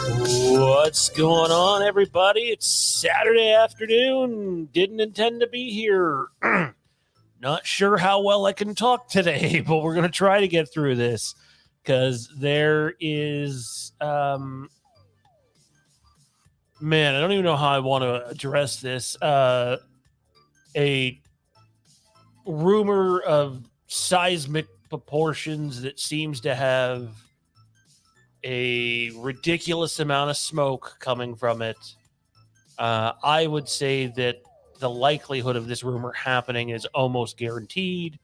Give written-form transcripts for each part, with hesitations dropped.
What's going on, everybody? It's Saturday afternoon. Didn't intend to be here. Not sure how well I can talk today, but we're going to try to get through this because there is, man, I don't even know how I want to address this. A rumor of seismic proportions that seems to have a ridiculous amount of smoke coming from it. I would say that the likelihood of this rumor happening is almost guaranteed.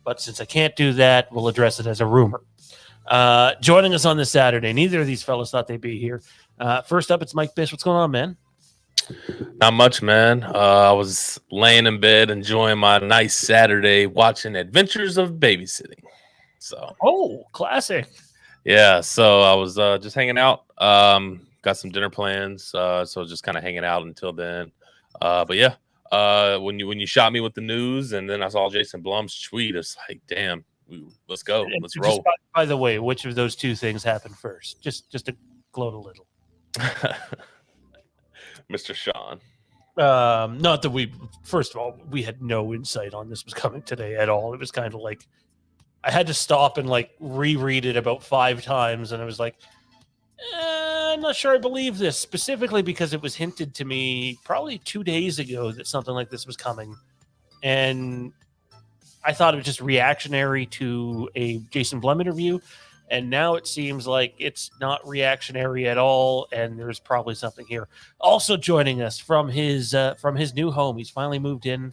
But since I can't do that, we'll address it as a rumor. Joining us on this Saturday, neither of these fellas thought they'd be here. First up, it's Mike Bish. What's going on, man? Not much, man. I was laying in bed enjoying my nice Saturday watching Adventures of Babysitting. Oh, classic. Yeah, so I was just hanging out. Got some dinner plans, so just kind of hanging out until then. But yeah, when you shot me with the news, and then I saw Jason Blum's tweet, it's like, damn, let's go, let's roll. By the way, which of those two things happened first? Just to gloat a little. Mr. Sean. Not that first of all, we had no insight on this was coming today at all. It was kind of like I had to stop and like reread it about 5 times, and I was like, I'm not sure I believe this, specifically because it was hinted to me probably 2 days ago that something like this was coming, and I thought it was just reactionary to a Jason Blum interview, and now it seems like it's not reactionary at all, and there's probably something here. Also joining us from his new home, he's finally moved in,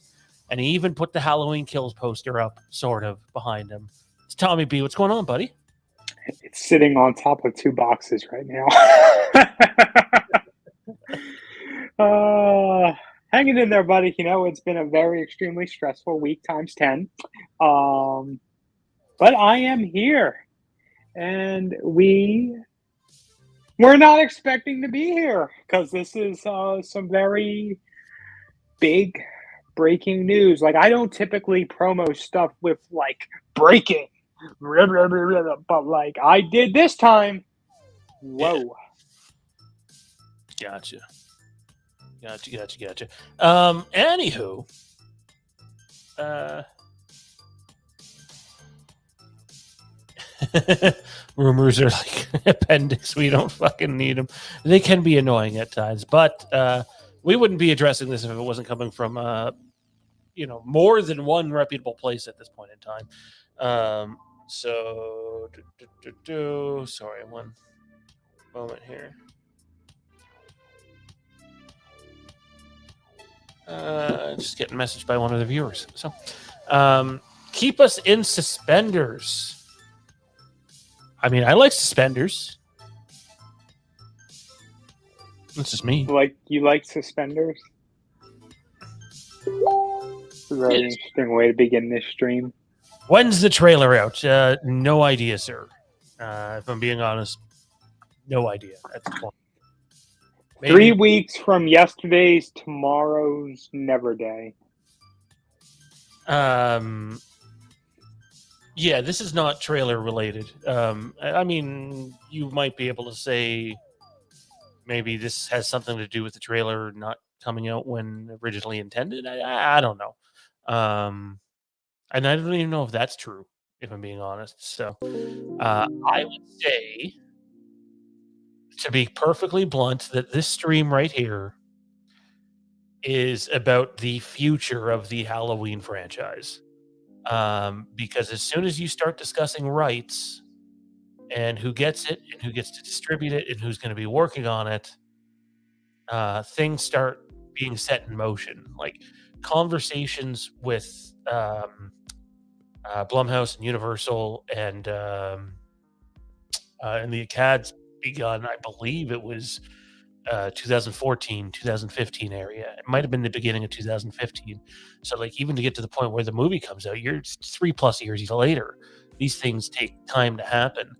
and he even put the Halloween Kills poster up, sort of, behind him. It's Tommy B. What's going on, buddy? It's sitting on top of 2 boxes right now. Hanging in there, buddy. You know, it's been a very extremely stressful week times 10. But I am here. And we're not expecting to be here because this is some very big breaking news. Like, I don't typically promo stuff with, like, breaking. But like I did this time. Whoa. Gotcha. Anywho, rumors are like appendix. We don't fucking need them. They can be annoying at times, but we wouldn't be addressing this if it wasn't coming from more than one reputable place at this point in time. Sorry, one moment here. Just getting messaged by one of the viewers. So, keep us in suspenders. I mean, I like suspenders. That's just me. Like, you like suspenders? It's a very interesting way to begin this stream. When's the trailer out? No idea, sir. If I'm being honest, no idea at this point. Maybe 3 weeks from yesterday's tomorrow's Never Day. Yeah, this is not trailer related. I mean, you might be able to say maybe this has something to do with the trailer not coming out when originally intended. I don't know. And I don't even know if that's true, if I'm being honest. So I would say, to be perfectly blunt, that this stream right here is about the future of the Halloween franchise. Because as soon as you start discussing rights and who gets it and who gets to distribute it and who's going to be working on it, things start being set in motion. Like conversations with Blumhouse and Universal and the Acad's begun. I believe it was 2014, 2015 area. It might have been the beginning of 2015. So like even to get to the point where the movie comes out, you're 3+ years later. These things take time to happen.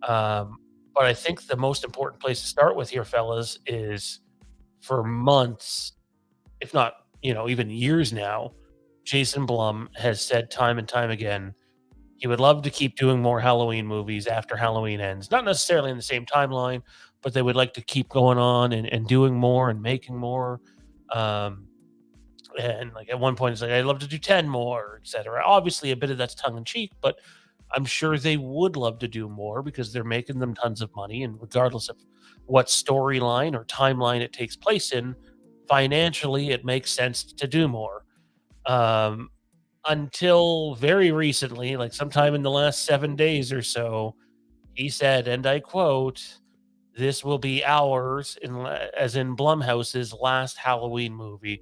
But I think the most important place to start with here, fellas, is for months, if not, even years now, Jason Blum has said time and time again, He would love to keep doing more Halloween movies after Halloween ends. Not necessarily in the same timeline, but they would like to keep going on and doing more and making more. Um, and like at one point, it's like, I'd love to do 10 more, etc. Obviously, a bit of that's tongue in cheek, but I'm sure they would love to do more because they're making them tons of money. And regardless of what storyline or timeline it takes place in, financially, it makes sense to do more. Um, until very recently, like sometime in the last 7 days or so, he said, and I quote, "This will be ours," as in Blumhouse's last Halloween movie.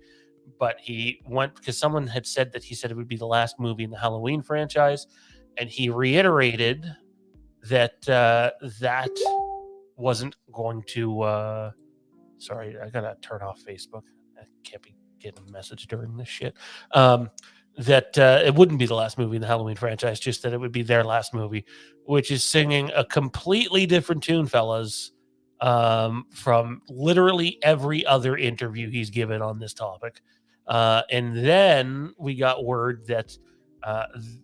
But he went because someone had said that he said it would be the last movie in the Halloween franchise, and he reiterated that that wasn't going to. Sorry, I gotta turn off Facebook. I can't be getting a message during this shit. That it wouldn't be the last movie in the Halloween franchise, just that it would be their last movie, which is singing a completely different tune, fellas, from literally every other interview he's given on this topic. And then we got word that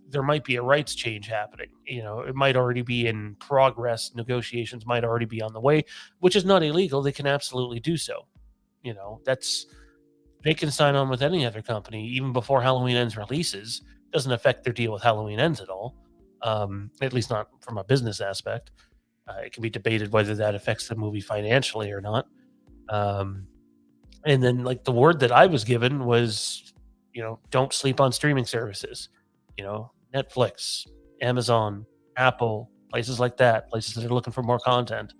there might be a rights change happening. You know, it might already be in progress. Negotiations might already be on the way, which is not illegal. They can absolutely do so. You know, they can sign on with any other company even before Halloween Ends releases. Doesn't affect their deal with Halloween Ends at all, at least not from a business aspect. It can be debated whether that affects the movie financially or not. And then, like, the word that I was given was, you know, don't sleep on streaming services. You know, Netflix, Amazon, Apple, places like that, places that are looking for more content.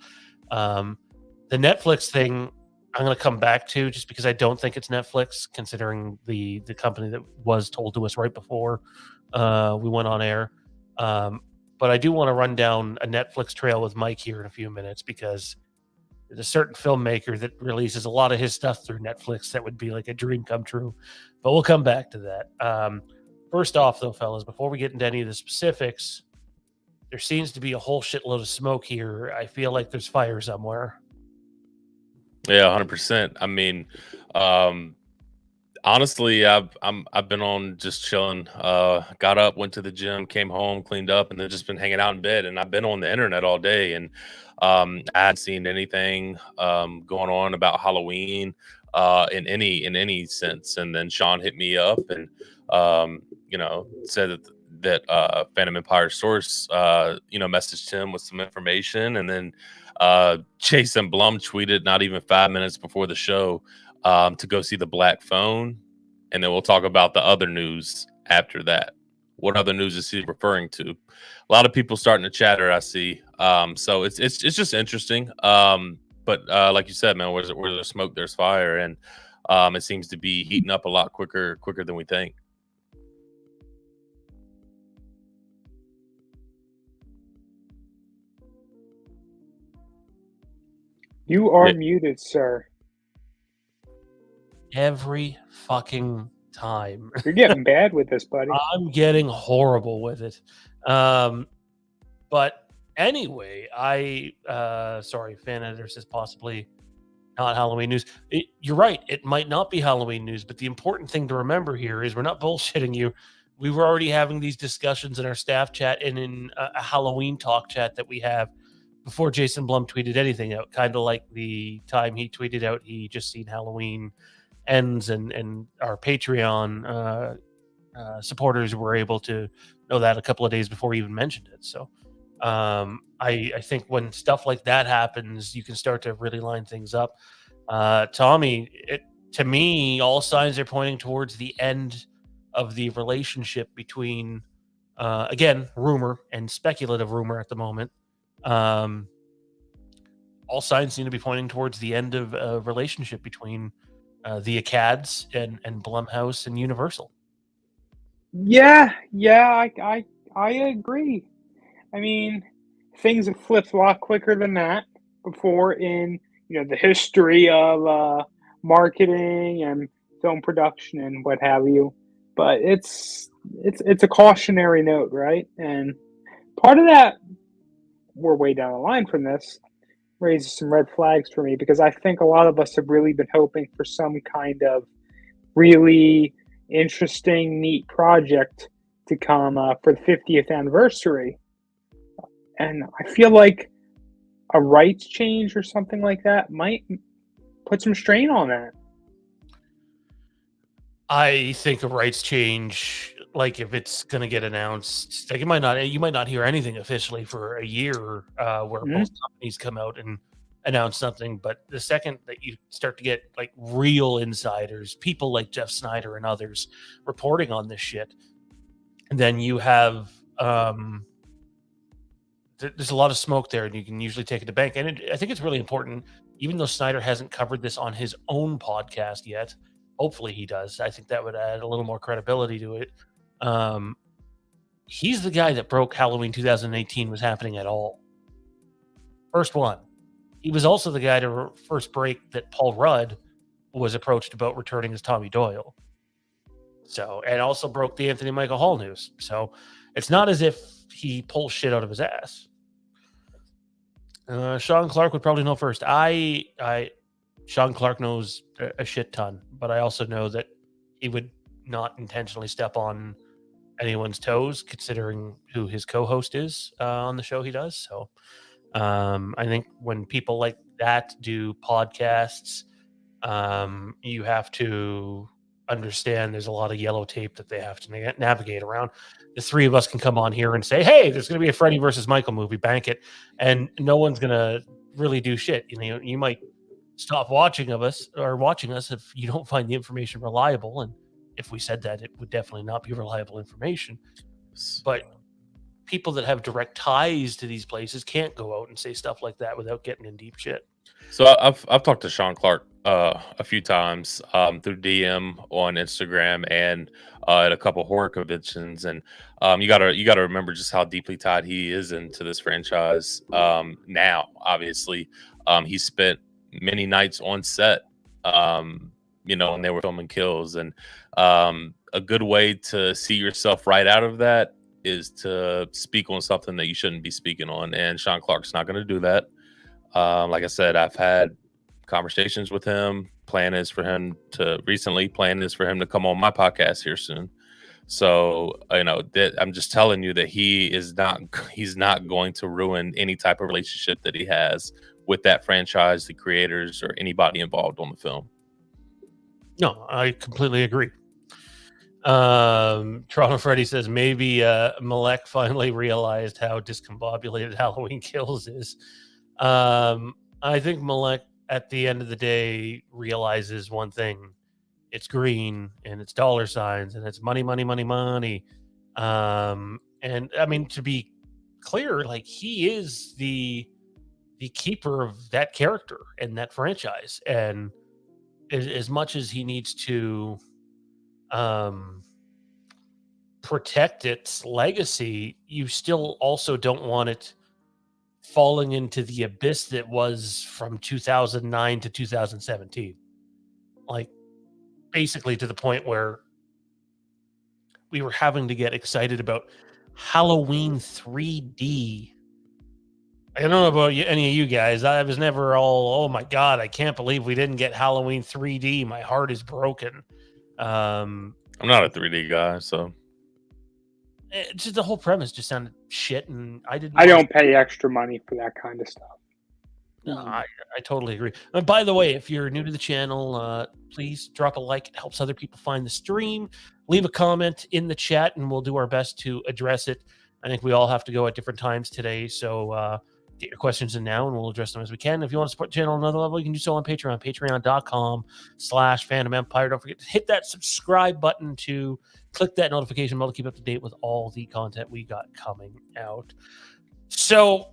The Netflix thing, I'm going to come back to just because I don't think it's Netflix, considering the company that was told to us right before we went on air. But I do want to run down a Netflix trail with Mike here in a few minutes because there's a certain filmmaker that releases a lot of his stuff through Netflix that would be like a dream come true. But we'll come back to that. First off, though, fellas, before we get into any of the specifics, there seems to be a whole shitload of smoke here. I feel like there's fire somewhere. Yeah, 100%. I mean, honestly, I've been on just chilling. Got up, went to the gym, came home, cleaned up, and then just been hanging out in bed. And I've been on the internet all day, and I hadn't seen anything going on about Halloween in any sense. And then Sean hit me up and said that Phantom Empire source messaged him with some information, and then Jason Blum tweeted not even 5 minutes before the show to go see The Black Phone, and then we'll talk about the other news after that. What other news is he referring to? A lot of people starting to chatter, I see. So it's just interesting. But like you said, man, where there's smoke, there's fire, and it seems to be heating up a lot quicker than we think. You are muted, sir. Every fucking time. You're getting bad with this, buddy. I'm getting horrible with it. But anyway, sorry, fan editor says possibly not Halloween news. You're right. It might not be Halloween news, but the important thing to remember here is we're not bullshitting you. We were already having these discussions in our staff chat and in a Halloween talk chat that we have before Jason Blum tweeted anything out, kind of like the time he tweeted out he just seen Halloween Ends, and our Patreon supporters were able to know that a couple of days before he even mentioned it. So I think when stuff like that happens, you can start to really line things up. Tommy, to me, all signs are pointing towards the end of the relationship between, again, rumor and speculative rumor at the moment. All signs seem to be pointing towards the end of a relationship between the Acads and Blumhouse and Universal. Yeah, I agree. I mean, things have flipped a lot quicker than that before in the history of marketing and film production and what have you. But it's a cautionary note, right? And part of that, we're way down the line from this, raises some red flags for me, because I think a lot of us have really been hoping for some kind of really interesting, neat project to come for the 50th anniversary. And I feel like a rights change or something like that might put some strain on that. I think a rights change, like if it's going to get announced, like you might not hear anything officially for a year, where both companies come out and announce something. But the second that you start to get like real insiders, people like Jeff Snyder and others reporting on this shit, then you have there's a lot of smoke there, and you can usually take it to bank. And I think it's really important, even though Snyder hasn't covered this on his own podcast yet. Hopefully he does. I think that would add a little more credibility to it. He's the guy that broke Halloween 2018 was happening at all. First one. He was also the guy to first break that Paul Rudd was approached about returning as Tommy Doyle. So, and also broke the Anthony Michael Hall news. So it's not as if he pulls shit out of his ass. Sean Clark would probably know first. Sean Clark knows a shit ton, but I also know that he would not intentionally step on anyone's toes, considering who his co-host is on the show he does. So I think when people like that do podcasts, you have to understand there's a lot of yellow tape that they have to navigate around. The three of us can come on here and say, hey, there's going to be a Freddy versus Michael movie, bank it, and no one's going to really do shit. You might stop watching us if you don't find the information reliable. And if we said that, it would definitely not be reliable information. But people that have direct ties to these places can't go out and say stuff like that without getting in deep shit. So I've talked to Sean Clark a few times through DM on Instagram and at a couple horror conventions, and you gotta remember just how deeply tied he is into this franchise. Now, obviously, he spent many nights on set, when they were filming kills, and a good way to see yourself right out of that is to speak on something that you shouldn't be speaking on, and Sean Clark's not going to do that. Like I said, I've had conversations with him. Plan is for him to come on my podcast here soon. So, I'm just telling you that he's not going to ruin any type of relationship that he has with that franchise, the creators, or anybody involved on the film. No, I completely agree. Toronto Freddy says maybe Malek finally realized how discombobulated Halloween Kills is. I think Malek, at the end of the day, realizes one thing: it's green and it's dollar signs and it's money, money, money, money. And I mean, to be clear, like, he is the keeper of that character and that franchise, and as much as he needs to protect its legacy, you still also don't want it falling into the abyss that was from 2009 to 2017. Like, basically to the point where we were having to get excited about Halloween 3D. I don't know about any of you guys. I was never all, oh my God, I can't believe we didn't get Halloween 3D. My heart is broken. I'm not a 3D guy, so just the whole premise just sounded shit, and I don't pay extra money for that kind of stuff. No, I totally agree. And by the way, if you're new to the channel, please drop a like. It helps other people find the stream. Leave a comment in the chat, and we'll do our best to address it. I think we all have to go at different times today, so get your questions in now, and we'll address them as we can. If you want to support the channel on another level, you can do so on Patreon, patreon.com/Fandom Empire. Don't forget to hit that subscribe button to click that notification bell to keep up to date with all the content we got coming out. So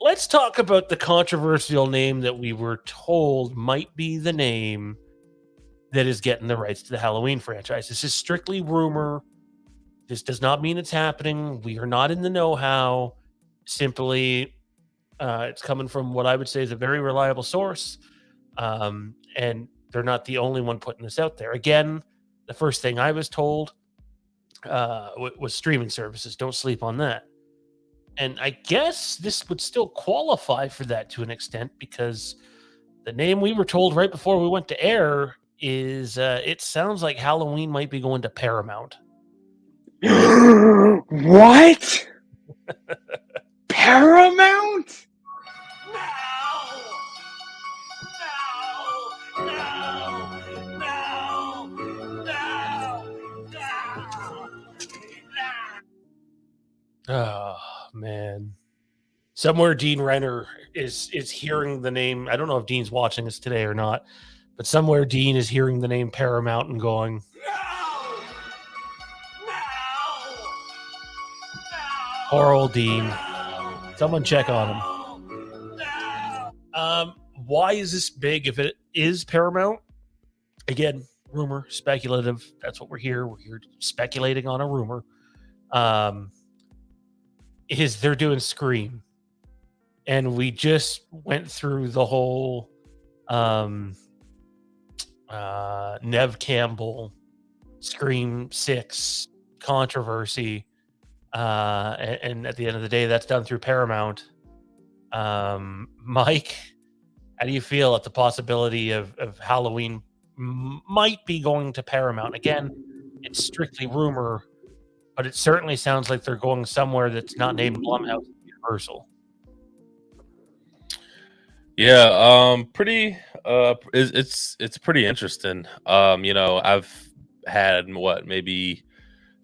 let's talk about the controversial name that we were told might be the name that is getting the rights to the Halloween franchise. This is strictly rumor. This does not mean it's happening. We are not in the know-how. Simply, it's coming from what I would say is a very reliable source, and they're not the only one putting this out there. Again, the first thing I was told was streaming services. Don't sleep on that. And I guess this would still qualify for that to an extent, because the name we were told right before we went to air is, it sounds like Halloween might be going to Paramount. What? Paramount? Oh man. Somewhere Dean Renner is hearing the name. I don't know if Dean's watching this today or not, but somewhere Dean is hearing the name Paramount and going, poor old Dean. Someone check on him. Why is this big if it is Paramount? Again, rumor, speculative. That's what we're here. We're here speculating on a rumor. Is they're doing Scream. And we just went through the whole Nev Campbell Scream 6 controversy. And at the end of the day, that's done through Paramount. Mike, how do you feel at the possibility of Halloween might be going to Paramount? Again, it's strictly rumor, but it certainly sounds like they're going somewhere that's not named Blumhouse or Universal. Yeah, pretty. It's pretty interesting. I've had maybe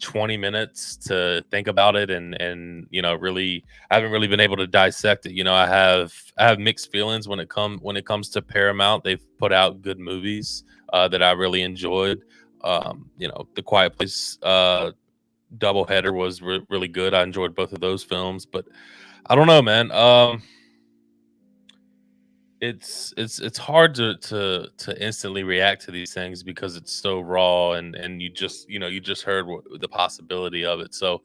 20 minutes to think about it, and really, I haven't really been able to dissect it. I have mixed feelings when it comes to Paramount. They've put out good movies that I really enjoyed. The Quiet Place doubleheader was really good. I enjoyed both of those films, but I don't know, man. It's hard to instantly react to these things because it's so raw and you just heard the possibility of it. So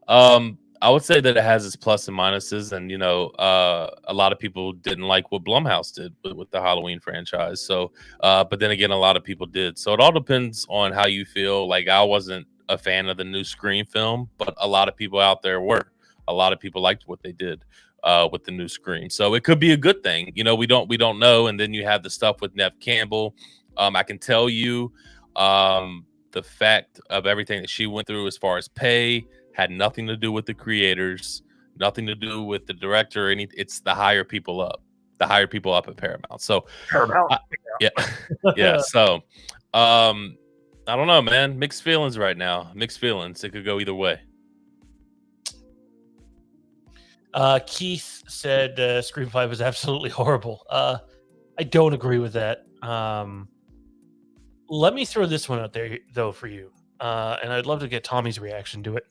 I would say that it has its plus and minuses, and a lot of people didn't like what Blumhouse did with the Halloween franchise. So but then again, a lot of people did. So it all depends on how you feel. Like, I wasn't a fan of the new Scream film, but a lot of people out there were. A lot of people liked what they did with the new Scream. So it could be a good thing. We don't know. And then you have the stuff with Nev Campbell. I can tell you the fact of everything that she went through as far as pay had nothing to do with the creators, nothing to do with the director. It's the higher people up at Paramount. So Paramount. Yeah. Yeah. So I don't know, man. Mixed feelings right now. Mixed feelings. It could go either way. Keith said Scream 5 is absolutely horrible. I don't agree with that. Let me throw this one out there, though, for you. And I'd love to get Tommy's reaction to it.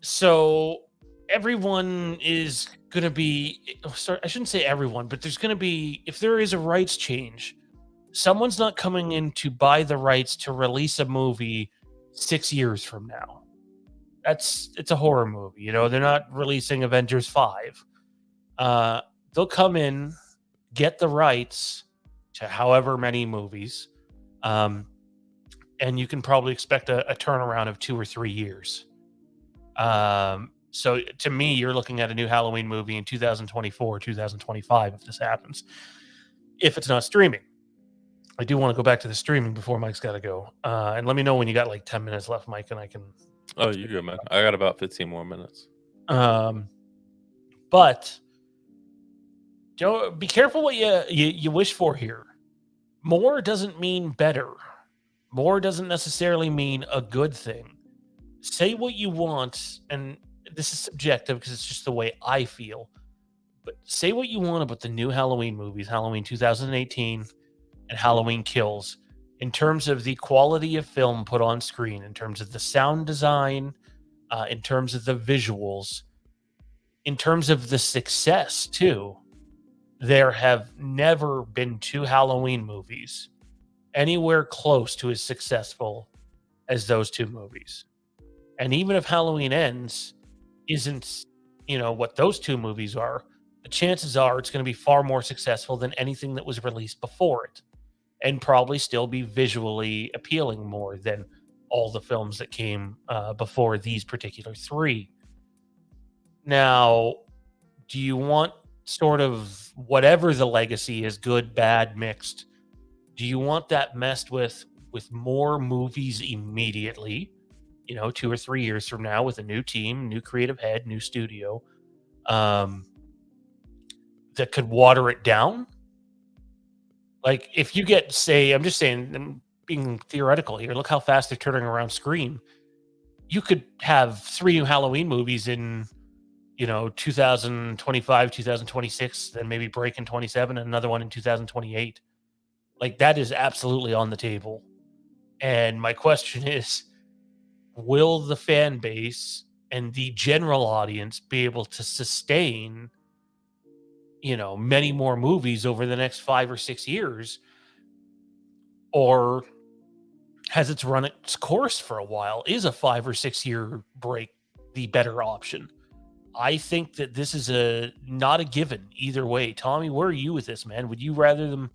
So everyone is going to be... sorry, I shouldn't say everyone, but there's going to be... If there is a rights change, someone's not coming in to buy the rights to release a movie 6 years from now. It's a horror movie, they're not releasing Avengers 5. They'll come in, get the rights to however many movies, and you can probably expect a turnaround of 2 or 3 years. So to me, you're looking at a new Halloween movie in 2024, 2025 if this happens, if it's not streaming. I do want to go back to the streaming before Mike's got to go, and let me know when you got like 10 minutes left, Mike, and I can... Oh, you're good, man. I got about 15 more minutes. But don't be careful what you wish for here. More doesn't mean better. More doesn't necessarily mean a good thing. Say what you want, and this is subjective because it's just the way I feel. But say what you want about the new Halloween movies, Halloween 2018 and Halloween Kills, in terms of the quality of film put on screen, in terms of the sound design, in terms of the visuals, in terms of the success, too. There have never been 2 Halloween movies anywhere close to as successful as those 2 movies. And even if Halloween Ends isn't, what those 2 movies are, the chances are it's going to be far more successful than anything that was released before it. And probably still be visually appealing more than all the films that came before these particular 3. Now, do you want sort of whatever the legacy is, good, bad, mixed, do you want that messed with more movies immediately 2 or 3 years from now with a new team, new creative head, new studio, that could water it down. Like if you get, say, I'm just saying, I'm being theoretical here. Look how fast they're turning around Scream. You could have 3 new Halloween movies in 2025, 2026, then maybe break in 27, and another one in 2028. Like that is absolutely on the table. And my question is, will the fan base and the general audience be able to sustain, many more movies over the next 5 or 6 years? Or has it's run its course for a while? Is a 5 or 6 year break the better option? I think that this is not a given either way. Tommy, where are you with this, man? Would you rather them?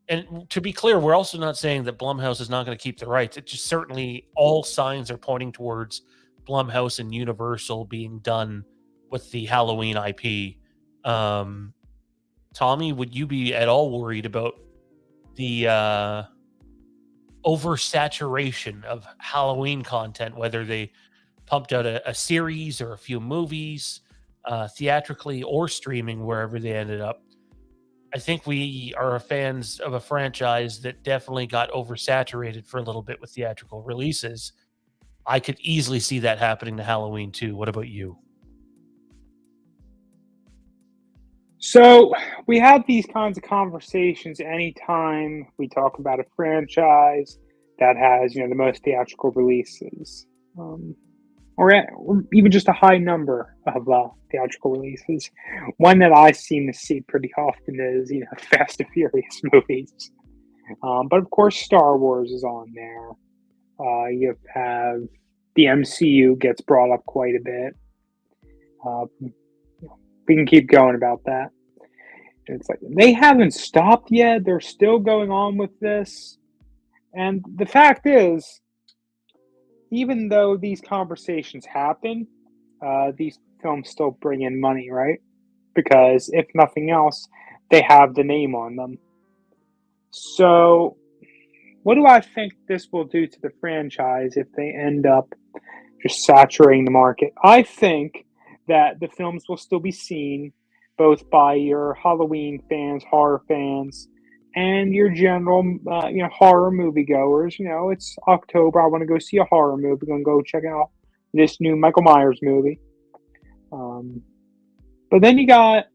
And to be clear, we're also not saying that Blumhouse is not going to keep the rights. It just certainly all signs are pointing towards Blumhouse and Universal being done with the Halloween IP. Tommy, would you be at all worried about the oversaturation of Halloween content, whether they pumped out a series or a few movies, theatrically or streaming, wherever they ended up? I think we are fans of a franchise that definitely got oversaturated for a little bit with theatrical releases. I could easily see that happening to Halloween too. What about you? So we have these kinds of conversations anytime we talk about a franchise that has, the most theatrical releases, or even just a high number of theatrical releases. One that I seem to see pretty often is, Fast and Furious movies. But of course, Star Wars is on there. You have the MCU gets brought up quite a bit. We can keep going about that. It's like they haven't stopped yet. They're still going on with this. And the fact is, even though these conversations happen, these films still bring in money, right? Because if nothing else, they have the name on them. So what do I think this will do to the franchise if they end up just saturating the market? I think that the films will still be seen both by your Halloween fans, horror fans, and your general, horror moviegoers. It's October. I want to go see a horror movie. I'm going to go check out this new Michael Myers movie. But then you got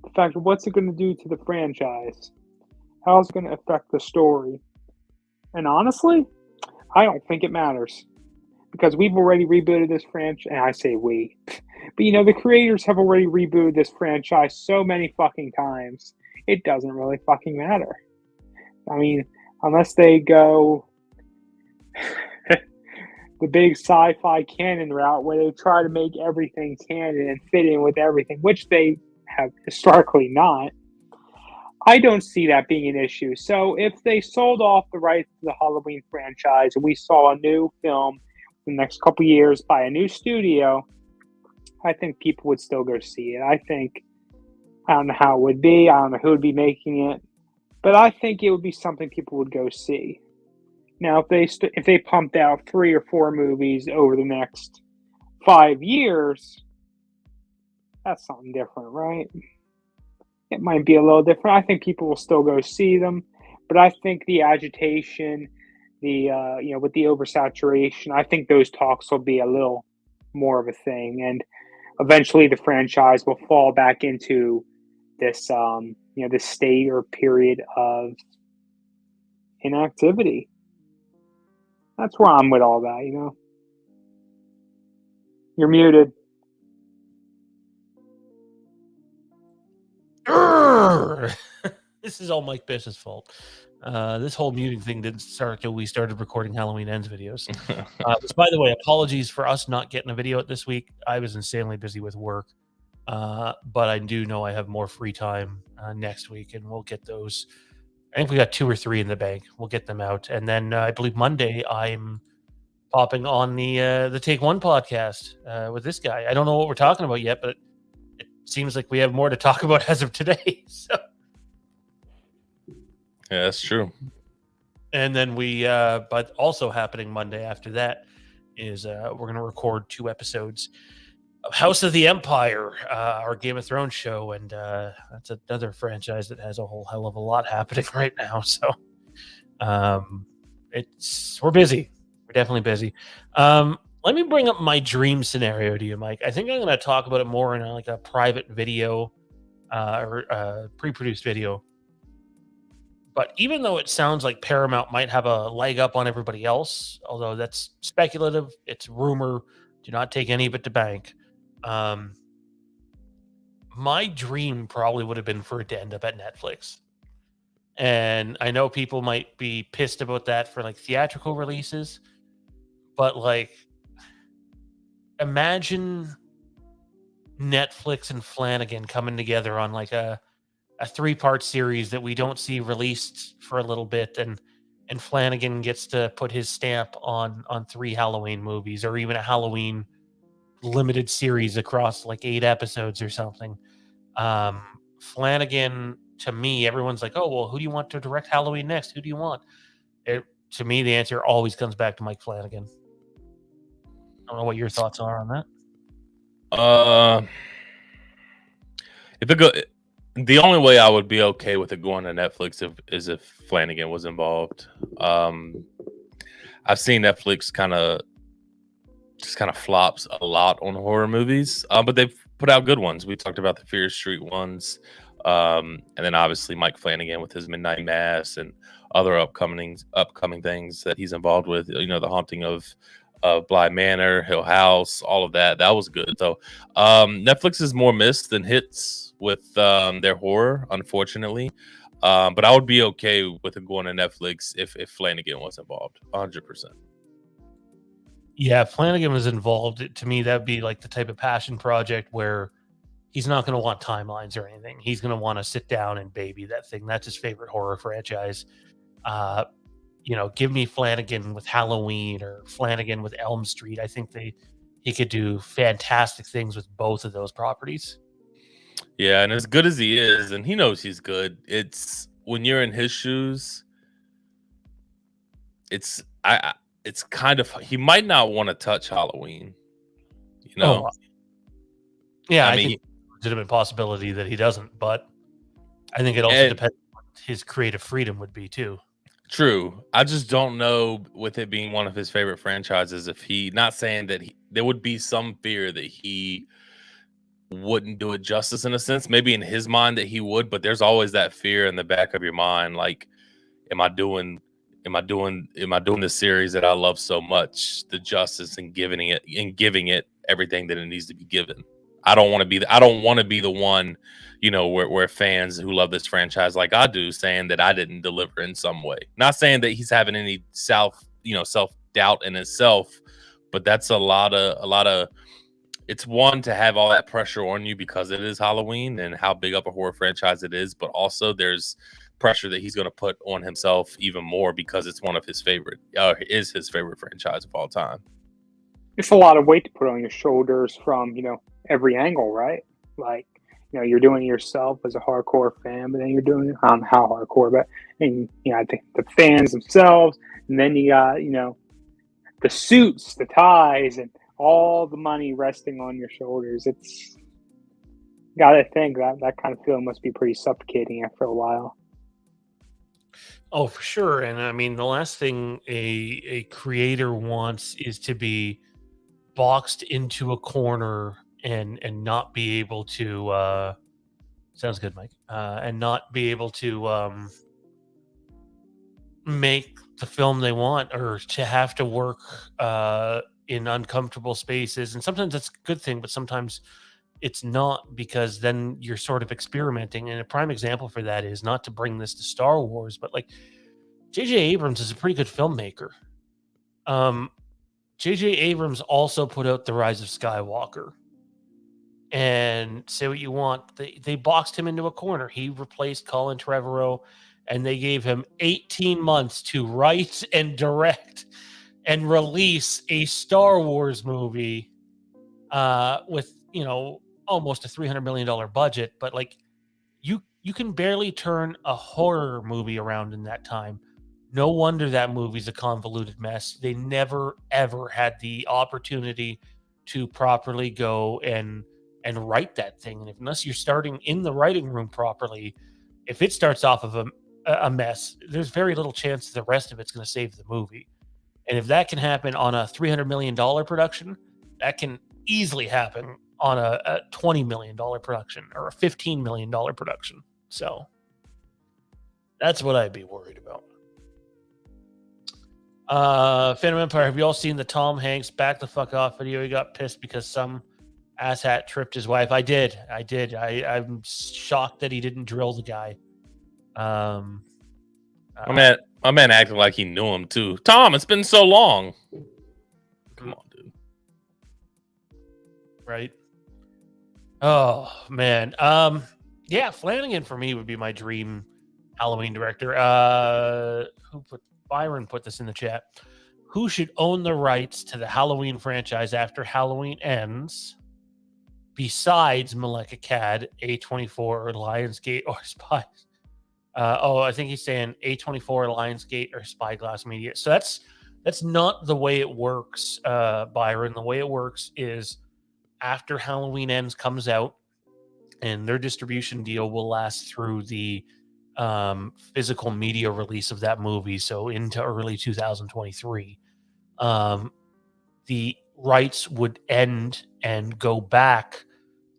the fact of what's it going to do to the franchise? How's it going to affect the story? And honestly, I don't think it matters. Because we've already rebooted this franchise, and I say we. But the creators have already rebooted this franchise so many fucking times. It doesn't really fucking matter. I mean, unless they go the big sci-fi canon route where they try to make everything canon and fit in with everything, which they have historically not. I don't see that being an issue. So if they sold off the rights to the Halloween franchise and we saw a new film in the next couple years by a new studio, I think people would still go see it. I don't know how it would be. I don't know who would be making it, but I think it would be something people would go see. Now, if they pumped out 3 or 4 movies over the next 5 years, that's something different, right? It might be a little different. I think people will still go see them, but I think the agitation, with the oversaturation, I think those talks will be a little more of a thing, and eventually the franchise will fall back into this, this state or period of inactivity. That's where I'm with all that, You're muted. This is all Mike Bish's fault. This whole muting thing didn't start until we started recording Halloween Ends videos. Which, by the way, apologies for us not getting a video out this week. I was insanely busy with work. But I do know I have more free time next week, and we'll get those. I think we got 2 or 3 in the bank. We'll get them out. And then I believe Monday I'm popping on the Take One podcast with this guy. I don't know what we're talking about yet, but it seems like we have more to talk about as of today. So. Yeah, that's true. And then but also happening Monday after that is we're going to record 2 episodes of House of the Empire, our Game of Thrones show, and that's another franchise that has a whole hell of a lot happening right now. So we're busy. We're definitely busy. Let me bring up my dream scenario to you, Mike. I think I'm going to talk about it more in like a private video or pre-produced video. But even though it sounds like Paramount might have a leg up on everybody else, although that's speculative, it's rumor, do not take any of it to bank. My dream probably would have been for it to end up at Netflix. And I know people might be pissed about that for like theatrical releases, but like imagine Netflix and Flanagan coming together on like a 3-part series that we don't see released for a little bit, and Flanagan gets to put his stamp on 3 Halloween movies, or even a Halloween limited series across like 8 episodes or something. Flanagan, to me, everyone's like, oh, well, who do you want to direct Halloween next? Who do you want? To me, the answer always comes back to Mike Flanagan. I don't know what your thoughts are on that. If it go, the only way I would be okay with it going to Netflix is if Flanagan was involved. I've seen Netflix kind of flops a lot on horror movies, but they've put out good ones. We talked about the Fear Street ones, and then obviously Mike Flanagan with his Midnight Mass and other upcoming things that he's involved with. You know, The Haunting of Bly Manor, Hill House, all of that. That was good. So Netflix is more missed than hits with their horror, unfortunately. But I would be okay with it going to Netflix if Flanagan was involved, 100%. Yeah, if Flanagan was involved, to me, that'd be like the type of passion project where he's not going to want timelines or anything. He's going to want to sit down and baby that thing. That's his favorite horror franchise. Give me Flanagan with Halloween or Flanagan with Elm Street. I think he could do fantastic things with both of those properties. Yeah, and as good as he is, and he knows he's good, it's when you're in his shoes, it's kind of, he might not want to touch Halloween, you know? Oh, yeah, I mean, think it's a legitimate possibility that he doesn't, but I think it also depends on what his creative freedom would be too. True. I just don't know, with it being one of his favorite franchises, if not saying that there would be some fear that he wouldn't do it justice in a sense. Maybe in his mind that he would, but there's always that fear in the back of your mind. Like, am I doing this series that I love so much the justice and giving it everything that it needs to be given? I don't want to be the one, where fans who love this franchise like I do saying that I didn't deliver in some way. Not saying that he's having any self-doubt in himself, but that's a lot of it's one to have all that pressure on you because it is Halloween and how big of a horror franchise it is, but also there's pressure that he's going to put on himself even more because it's one of his favorite franchise of all time. It's a lot of weight to put on your shoulders from, every angle, right? Like, you're doing it yourself as a hardcore fan, but then you're doing it how hardcore, but I think the fans themselves, and then you got, the suits, the ties, and all the money resting on your shoulders. It's gotta think that kind of feeling must be pretty suffocating after a while. Oh, for sure. And I mean, the last thing a creator wants is to be boxed into a corner and not be able to sounds good, Mike, and not be able to make the film they want, or to have to work in uncomfortable spaces. And sometimes that's a good thing, but sometimes it's not, because then you're sort of experimenting. And a prime example for that is, not to bring this to Star Wars, but like J.J. Abrams is a pretty good filmmaker. J.J. Abrams also put out The Rise of Skywalker. And say what you want, they boxed him into a corner. He replaced Colin Trevorrow, and they gave him 18 months to write and direct and release a Star Wars movie with, almost a $300 million budget. But like, you can barely turn a horror movie around in that time. No wonder that movie's a convoluted mess. They never ever had the opportunity to properly go and write that thing. And unless you're starting in the writing room properly, if it starts off of a mess, there's very little chance the rest of it's going to save the movie. And if that can happen on a $300 million production, that can easily happen on a $20 million production or a $15 million production. So that's what I'd be worried about. Phantom Empire, have you all seen the Tom Hanks back the fuck off video? He got pissed because some asshat tripped his wife. I did. I'm shocked that he didn't drill the guy. My man acted like he knew him too. Tom, it's been so long. Come on, dude. Right. Oh man. Yeah, Flanagan for me would be my dream Halloween director. Byron put this in the chat. Who should own the rights to the Halloween franchise after Halloween ends, besides Maleka Cad, A24, or Lionsgate, or Spy? I think he's saying A24, Lionsgate, or Spyglass Media. So that's not the way it works, Byron. The way it works is after Halloween Ends comes out, and their distribution deal will last through the physical media release of that movie, so into early 2023. The rights would end and go back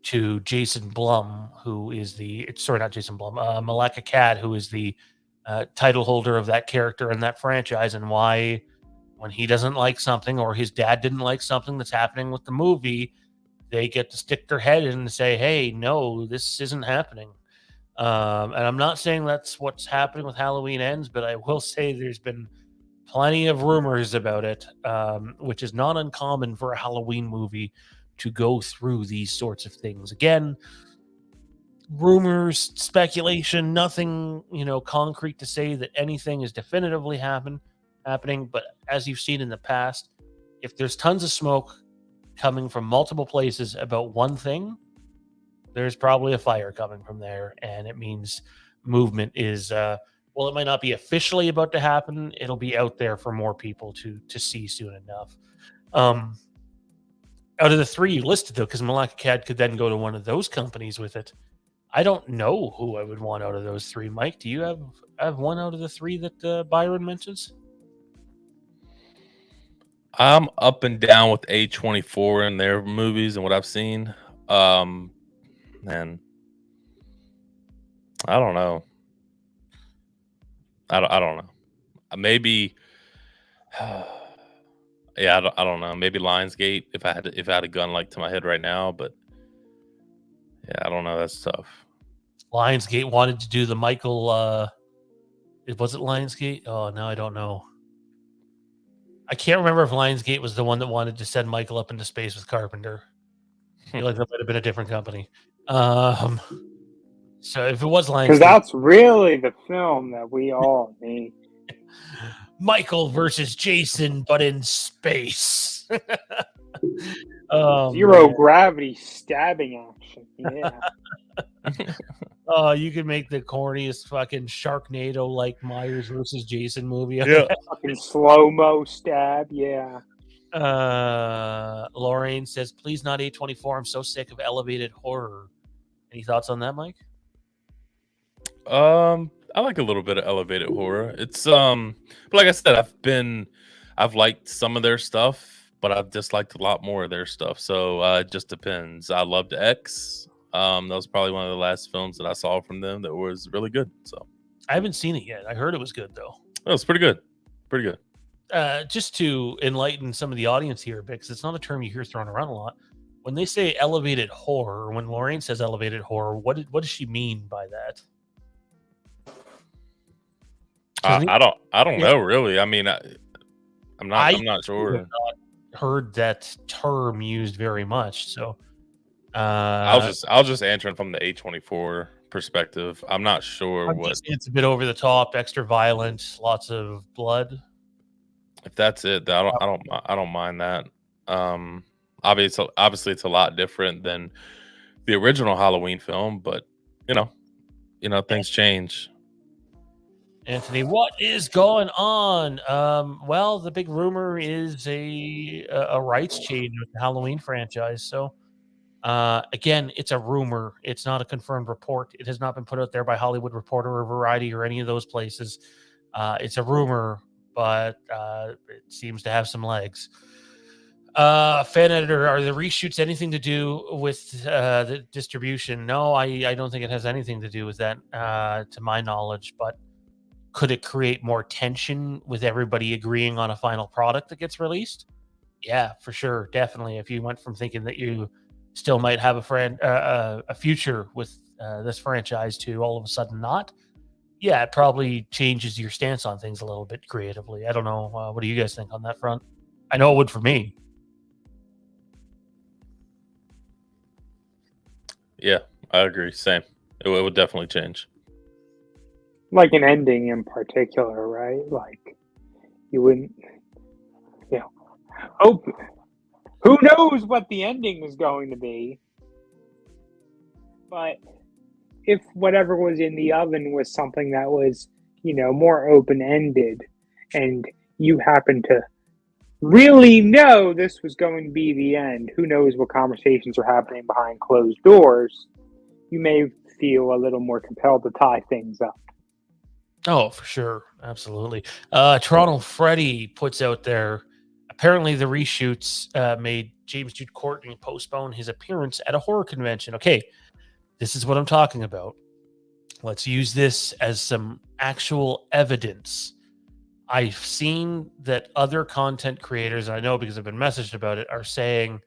to Jason Blum, who is not Jason Blum, Maleka Cad, who is the title holder of that character and that franchise, and why when he doesn't like something or his dad didn't like something that's happening with the movie, they get to stick their head in and say, hey, no, this isn't happening. And I'm not saying that's what's happening with Halloween Ends, but I will say there's been plenty of rumors about it, which is not uncommon for a Halloween movie to go through these sorts of things. Again, rumors, speculation, nothing, concrete to say that anything is definitively happening. But as you've seen in the past, if there's tons of smoke coming from multiple places about one thing, there's probably a fire coming from there, and it means movement is it might not be officially about to happen. It'll be out there for more people to see soon enough. Out of the three you listed, though, because Maleka Cad could then go to one of those companies with it, I don't know who I would want out of those three. Mike, do you have one out of the three that Byron mentions? I'm up and down with A24 and their movies and what I've seen. And I don't know. I don't know. Maybe. Yeah, I don't know. Maybe Lionsgate if I had a gun like to my head right now, but yeah, I don't know. That's tough. Lionsgate wanted to do the Michael. Was it Lionsgate? Oh no, I don't know. I can't remember if Lionsgate was the one that wanted to send Michael up into space with Carpenter. I feel like that might have been a different company. So if it was Lionsgate, because that's really the film that we all need. Michael versus Jason, but in space. Zero gravity stabbing action. Yeah. You could make the corniest fucking Sharknado like Myers versus Jason movie. Yeah. Fucking slow-mo stab. Yeah. Lorraine says, please not A24. I'm so sick of elevated horror. Any thoughts on that, Mike? I like a little bit of elevated horror. It's but like I said, I've liked some of their stuff, but I've disliked a lot more of their stuff. So it just depends. I loved X. That was probably one of the last films that I saw from them that was really good. So I haven't seen it yet. I heard it was good though. It was pretty good. Pretty good. Just to enlighten some of the audience here, because it's not a term you hear thrown around a lot. When they say elevated horror, when Lorraine says elevated horror, what does she mean by that? I don't know really. I mean, I'm not sure. I've not heard that term used very much. So I was just answering from the A24 perspective. I'm not sure it's a bit over the top, extra violent, lots of blood. If that's it, I don't mind that. Obviously it's a lot different than the original Halloween film, but you know things change. Anthony, what is going on? Well, the big rumor is a rights change with the Halloween franchise. So, again, it's a rumor. It's not a confirmed report. It has not been put out there by Hollywood Reporter or Variety or any of those places. It's a rumor, but it seems to have some legs. Fan editor, are the reshoots anything to do with the distribution? No, I don't think it has anything to do with that, to my knowledge, but could it create more tension with everybody agreeing on a final product that gets released? Yeah, for sure. Definitely. If you went from thinking that you still might have a future with this franchise to all of a sudden not, yeah, it probably changes your stance on things a little bit creatively. I don't know. What do you guys think on that front? I know it would for me. Yeah, I agree. Same. It would definitely change. Like an ending in particular, right? Like you wouldn't, hope. Who knows what the ending is going to be? But if whatever was in the oven was something that was, more open-ended, and you happen to really know this was going to be the end, who knows what conversations are happening behind closed doors, you may feel a little more compelled to tie things up. Oh, for sure. Absolutely. Toronto Freddy puts out there, apparently the reshoots made James Jude Courtney postpone his appearance at a horror convention. Okay, this is what I'm talking about. Let's use this as some actual evidence. I've seen that other content creators, and I know because I've been messaged about it, are saying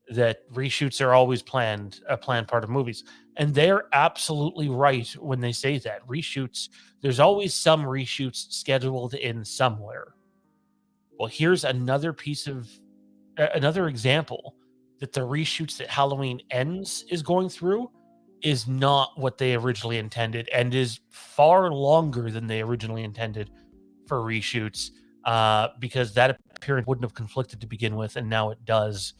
that reshoots are always a planned part of movies. And they're absolutely right when they say that. Reshoots, there's always some reshoots scheduled in somewhere. Well, here's another example that the reshoots that Halloween Ends is going through is not what they originally intended and is far longer than they originally intended for reshoots, because that appearance wouldn't have conflicted to begin with, and now it does.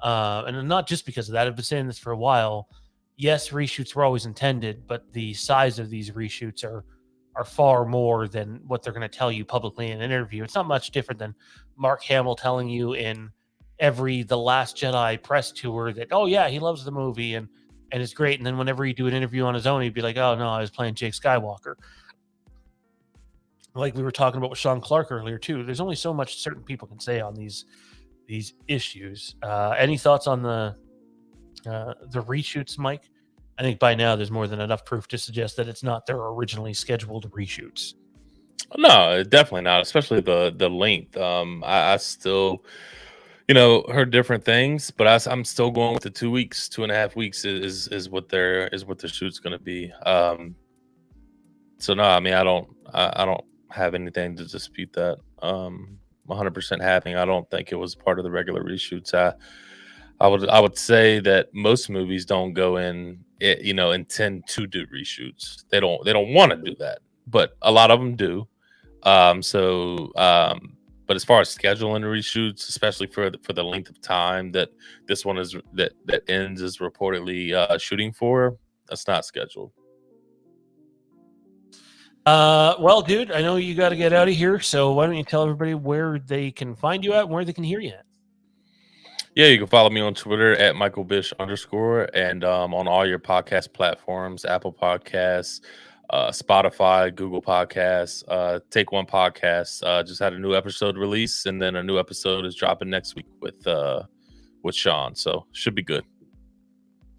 And not just because of that. I've been saying this for a while. Yes, reshoots were always intended, but the size of these reshoots are far more than what they're going to tell you publicly in an interview. It's not much different than Mark Hamill telling you in every The Last Jedi press tour that, oh yeah, he loves the movie and it's great. And then whenever he'd do an interview on his own, he'd be like, oh no, I was playing Jake Skywalker. Like we were talking about with Sean Clark earlier too. There's only so much certain people can say on these issues. Any thoughts on the reshoots, Mike? I think by now there's more than enough proof to suggest that it's not their originally scheduled reshoots. No, definitely not. Especially the length. I still, heard different things, but I'm still going with the 2 weeks, 2.5 weeks is what their shoot's going to be. So no, I mean I don't have anything to dispute that. 100% happening. I don't think it was part of the regular reshoots. I would say that most movies don't go in, intend to do reshoots. They don't want to do that, but a lot of them do. But as far as scheduling reshoots, especially for the length of time that this one is that Ends is reportedly shooting for, that's not scheduled. Well, dude, I know you got to get out of here, so why don't you tell everybody where they can find you at and where they can hear you at? Yeah, you can follow me on Twitter at @MichaelBish_ and on all your podcast platforms, Apple Podcasts, Spotify, Google Podcasts, Take One Podcast. Just had a new episode release, and then a new episode is dropping next week with Sean. So should be good.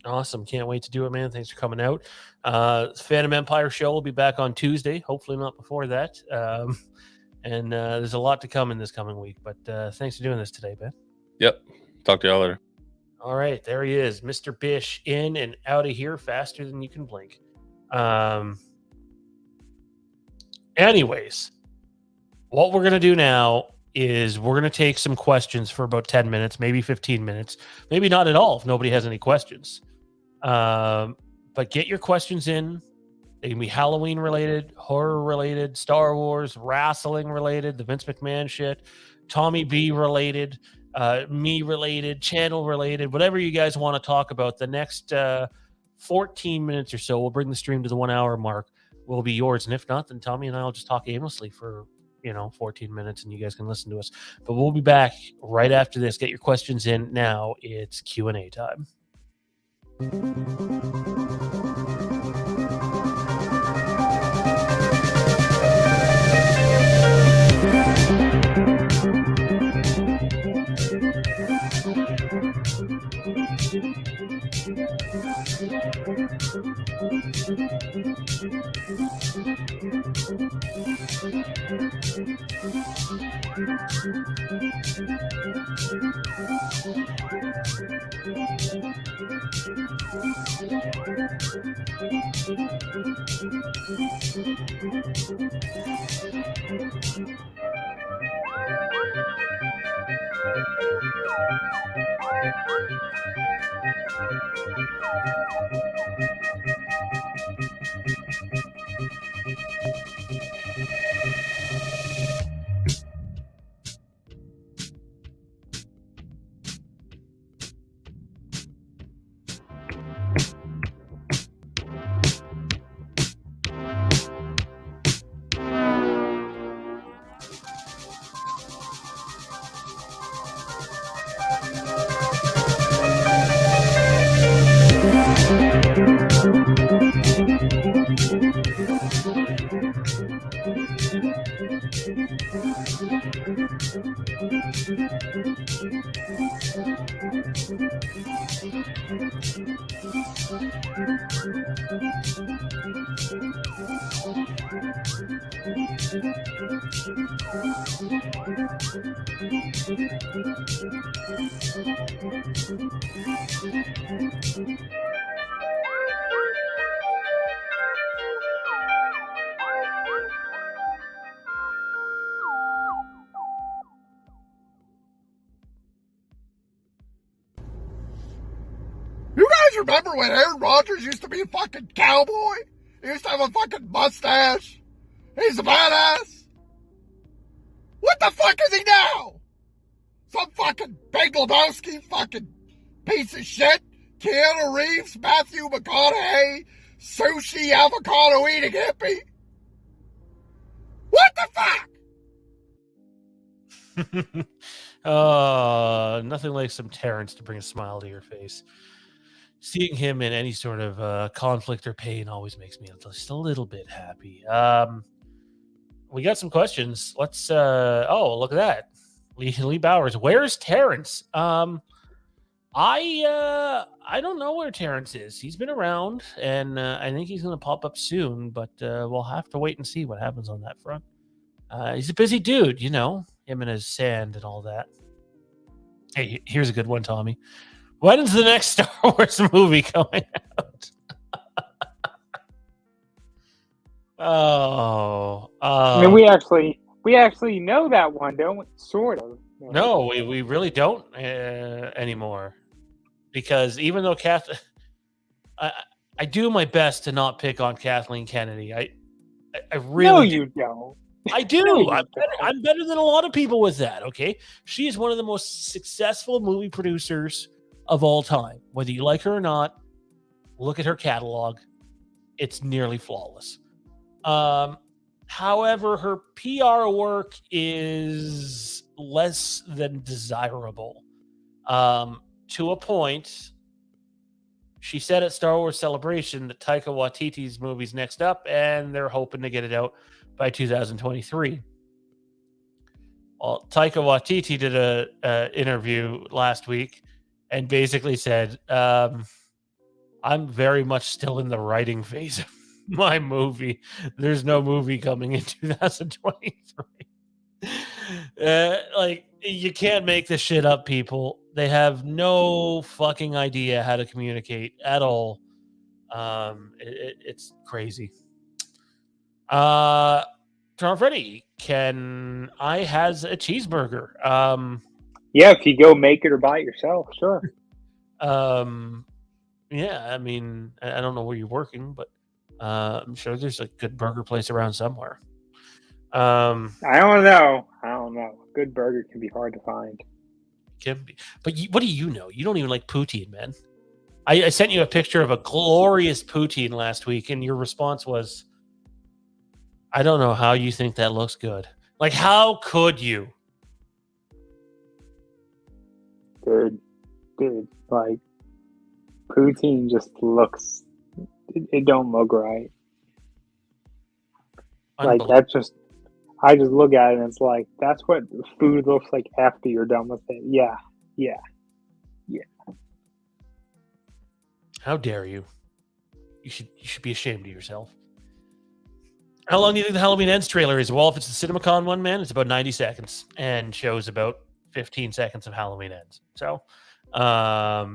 Awesome. Can't wait to do it, man. Thanks for coming out. Fandom Empire Show will be back on Tuesday. Hopefully not before that. And there's a lot to come in this coming week. But thanks for doing this today, Ben. Yep. Talk to y'all later. All right. There he is. Mr. Bish in and out of here faster than you can blink. Anyways, what we're going to do now is we're going to take some questions for about 10 minutes, maybe 15 minutes, maybe not at all if nobody has any questions. But get your questions in. They can be Halloween related, horror related, Star Wars, wrestling related, the Vince McMahon shit, Tommy B related, me related, channel related, whatever you guys want to talk about. The next 14 minutes or so, we'll bring the stream to the 1 hour mark. will be yours. And if not, then Tommy and I will just talk aimlessly for 14 minutes, and you guys can listen to us. But we'll be back right after this. Get your questions in now. It's Q&A time. You guys remember when Aaron Rodgers used to be a fucking cowboy? He used to have a fucking mustache. He's a badass. What the fuck is he now? Some fucking Big Lebowski fucking piece of shit? Keanu Reeves, Matthew McConaughey, sushi avocado eating hippie? What the fuck? Nothing like some Terrence to bring a smile to your face. Seeing him in any sort of conflict or pain always makes me just a little bit happy. We got some questions. Let's. Look at that, Lee Bowers. Where's Terrence? I don't know where Terrence is. He's been around, and I think he's going to pop up soon. But we'll have to wait and see what happens on that front. He's a busy dude, him and his sand and all that. Hey, here's a good one, Tommy. When's the next Star Wars movie coming out? I mean, we actually know that one, don't we? Sort of. No, we really don't anymore. Because even though I do my best to not pick on Kathleen Kennedy. I really No, you don't. I do. No, I'm better than a lot of people with that, okay? She is one of the most successful movie producers of all time. Whether you like her or not, look at her catalog. It's nearly flawless. However, her PR work is less than desirable. To a point, she said at Star Wars Celebration that Taika Waititi's movie's next up, and they're hoping to get it out by 2023. Well, Taika Waititi did a interview last week and basically said, I'm very much still in the writing phase of my movie. There's no movie coming in 2023. You can't make this shit up, people. They have no fucking idea how to communicate at all. It's crazy. Tom Freddy, can I has a cheeseburger? Yeah, if you go make it or buy it yourself, sure. Yeah, I mean, I don't know where you're working, but I'm sure there's a good burger place around somewhere. I don't know. Good burger can be hard to find. Can be, but what do you know? You don't even like poutine, man. I sent you a picture of a glorious poutine last week, and your response was, I don't know how you think that looks good. Like, how could you? Dude, like, poutine just looks, it don't look right. Like, that's just, I just look at it and it's like, that's what food looks like after you're done with it. Yeah. How dare you? You should be ashamed of yourself. How long do you think the Halloween Ends trailer is? Well, if it's the CinemaCon one, man, it's about 90 seconds and shows about 15 seconds of Halloween Ends. So,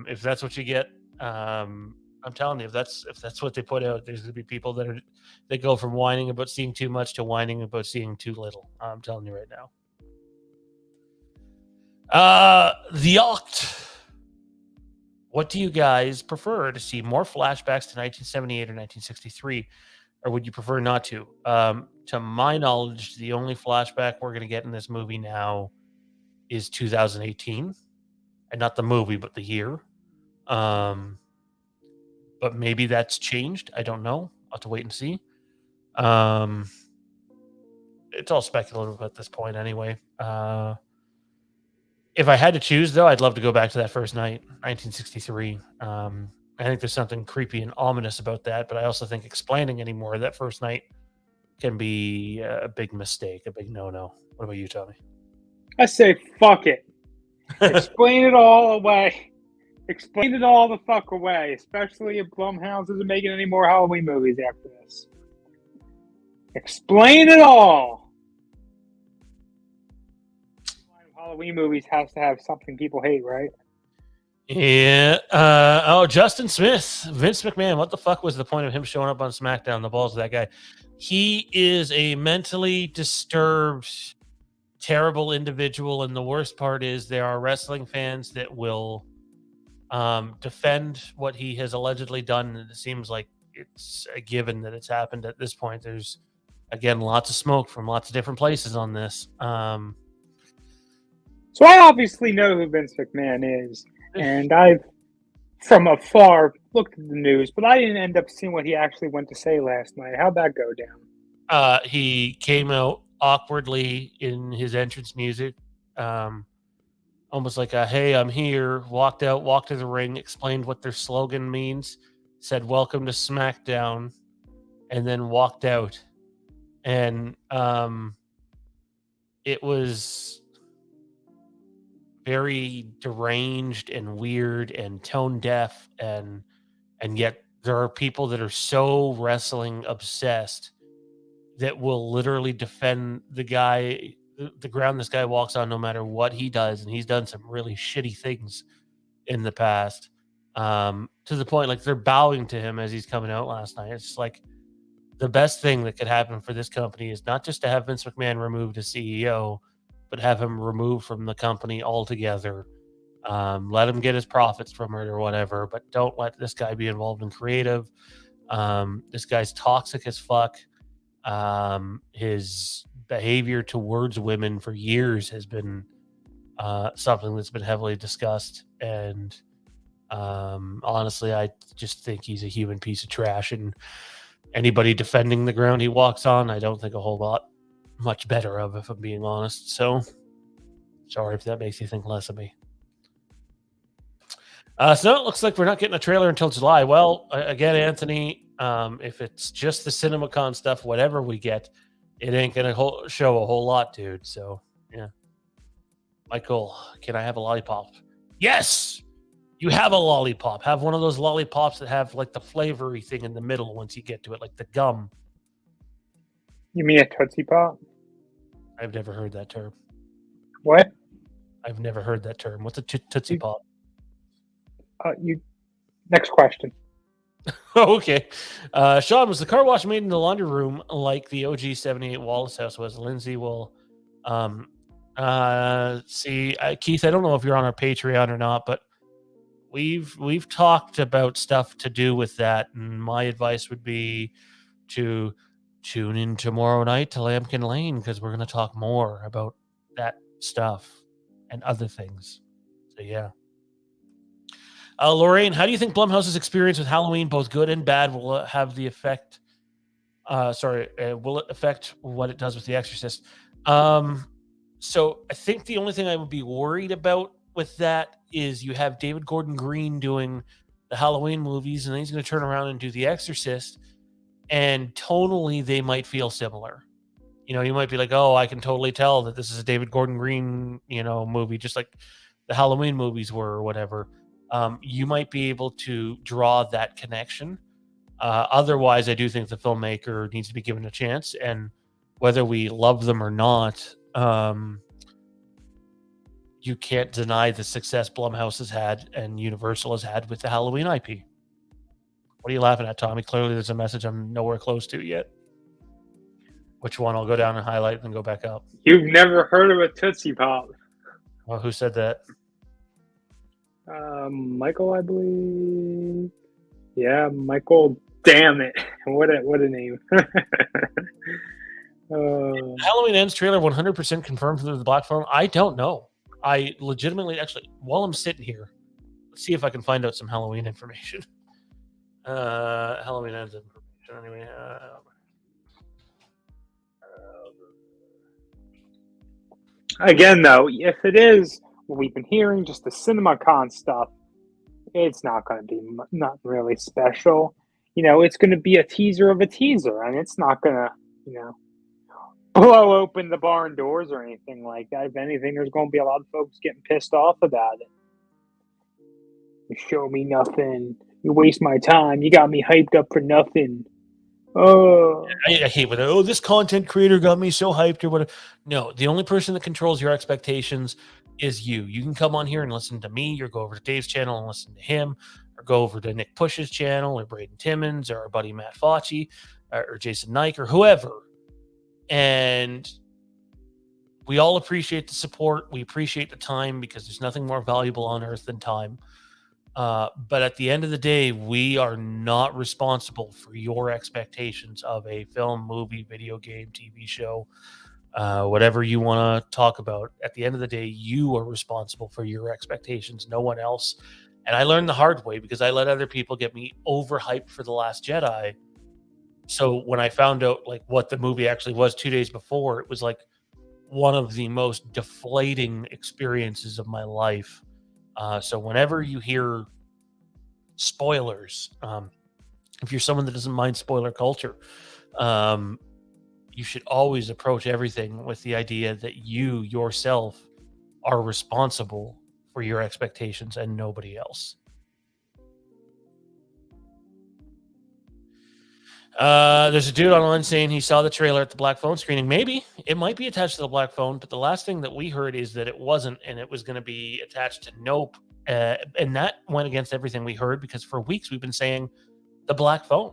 if that's what you get, I'm telling you, if that's what they put out, there's gonna be people that go from whining about seeing too much to whining about seeing too little. I'm telling you right now. The Oct. What do you guys prefer, to see more flashbacks to 1978 or 1963, or would you prefer not to? To my knowledge, the only flashback we're going to get in this movie now is 2018, and not the movie, but the year. But maybe that's changed. I don't know. I'll have to wait and see. It's all speculative at this point anyway. If I had to choose, though, I'd love to go back to that first night, 1963. I think there's something creepy and ominous about that, but I also think explaining any more of that first night can be a big mistake, a big no-no. What about you, Tony? I say fuck it. Explain it all away. Explain it all the fuck away, especially if Blumhouse isn't making any more Halloween movies after this. Explain it all. Halloween movies has to have something people hate, right? Yeah. Justin Smith, Vince McMahon. What the fuck was the point of him showing up on SmackDown? The balls of that guy. He is a mentally disturbed, terrible individual, and the worst part is there are wrestling fans that will defend what he has allegedly done, and it seems like it's a given that it's happened at this point. There's, again, lots of smoke from lots of different places on this. So I obviously know who Vince McMahon is, and I've, from afar, looked at the news, but I didn't end up seeing what he actually went to say last night. How'd that go down? He came out awkwardly in his entrance music, almost like a, hey, I'm here, walked out, walked to the ring, explained what their slogan means, said, welcome to SmackDown, and then walked out. And it was very deranged and weird and tone deaf, and yet there are people that are so wrestling obsessed that will literally defend the guy, the ground this guy walks on, no matter what he does. And he's done some really shitty things in the past, to the point like they're bowing to him as he's coming out last night. It's like the best thing that could happen for this company is not just to have Vince McMahon removed as CEO, but have him removed from the company altogether. Let him get his profits from it or whatever, but don't let this guy be involved in creative. This guy's toxic as fuck. His behavior towards women for years has been something that's been heavily discussed. And honestly, I just think he's a human piece of trash. And anybody defending the ground he walks on, I don't think a whole lot much better of, if I'm being honest. So sorry if that makes you think less of me. So it looks like we're not getting a trailer until July. Well, again, Anthony, if it's just the CinemaCon stuff, whatever we get, it ain't going to show a whole lot, dude. So, yeah. Michael, can I have a lollipop? Yes! You have a lollipop. Have one of those lollipops that have, like, the flavory thing in the middle once you get to it, like the gum. You mean a Tootsie Pop? I've never heard that term. What? I've never heard that term. What's a Tootsie Pop? Next question. Okay. Sean, was the car wash made in the laundry room like the OG 78 Wallace house was? Lindsay will see. Keith, I don't know if you're on our Patreon or not, but we've talked about stuff to do with that, and my advice would be to tune in tomorrow night to Lambkin Lane, because we're going to talk more about that stuff and other things. So, yeah. Lorraine, how do you think Blumhouse's experience with Halloween, both good and bad, will have the effect Will it affect what it does with The Exorcist? So I think the only thing I would be worried about with that is you have David Gordon Green doing the Halloween movies, and then he's going to turn around and do The Exorcist, and tonally they might feel similar. You might be like, oh, I can totally tell that this is a David Gordon Green, movie, just like the Halloween movies were or whatever. You might be able to draw that connection. Otherwise, I do think the filmmaker needs to be given a chance, and whether we love them or not, you can't deny the success Blumhouse has had and Universal has had with the Halloween IP. What are you laughing at, Tommy? Clearly, there's a message I'm nowhere close to yet. Which one? I'll go down and highlight and then go back up. You've never heard of a Tootsie Pop? Well, who said that? Michael, I believe. Yeah, Michael. Damn it! What a name. Halloween Ends trailer 100% confirmed through the Black Phone. I don't know. I legitimately, actually, while I'm sitting here, let's see if I can find out some Halloween information. Halloween Ends information. Anyway. Again, though, if it is what we've been hearing, just the CinemaCon stuff, it's not going to be not really special. It's going to be a teaser of a teaser, and it's not going to, blow open the barn doors or anything like that. If anything, there's going to be a lot of folks getting pissed off about it. You show me nothing. You waste my time. You got me hyped up for nothing. Oh, I hate when this content creator got me so hyped or whatever. No, the only person that controls your expectations is you. You can come on here and listen to me, or go over to Dave's channel and listen to him, or go over to Nick Push's channel, or Braden Timmons, or our buddy Matt Fauci, or Jason Nike, or whoever. And we all appreciate the support. We appreciate the time, because there's nothing more valuable on earth than time. But at the end of the day, we are not responsible for your expectations of a film, movie, video game, TV show, whatever you want to talk about. At the end of the day, you are responsible for your expectations, no one else. And I learned the hard way, because I let other people get me overhyped for The Last Jedi. So when I found out what the movie actually was 2 days before, it was like one of the most deflating experiences of my life. So whenever you hear spoilers, if you're someone that doesn't mind spoiler culture, you should always approach everything with the idea that you yourself are responsible for your expectations and nobody else. There's a dude online saying he saw the trailer at the Black Phone screening. Maybe it might be attached to the Black Phone, but the last thing that we heard is that it wasn't, and it was going to be attached to Nope. And that went against everything we heard, because for weeks we've been saying the Black Phone.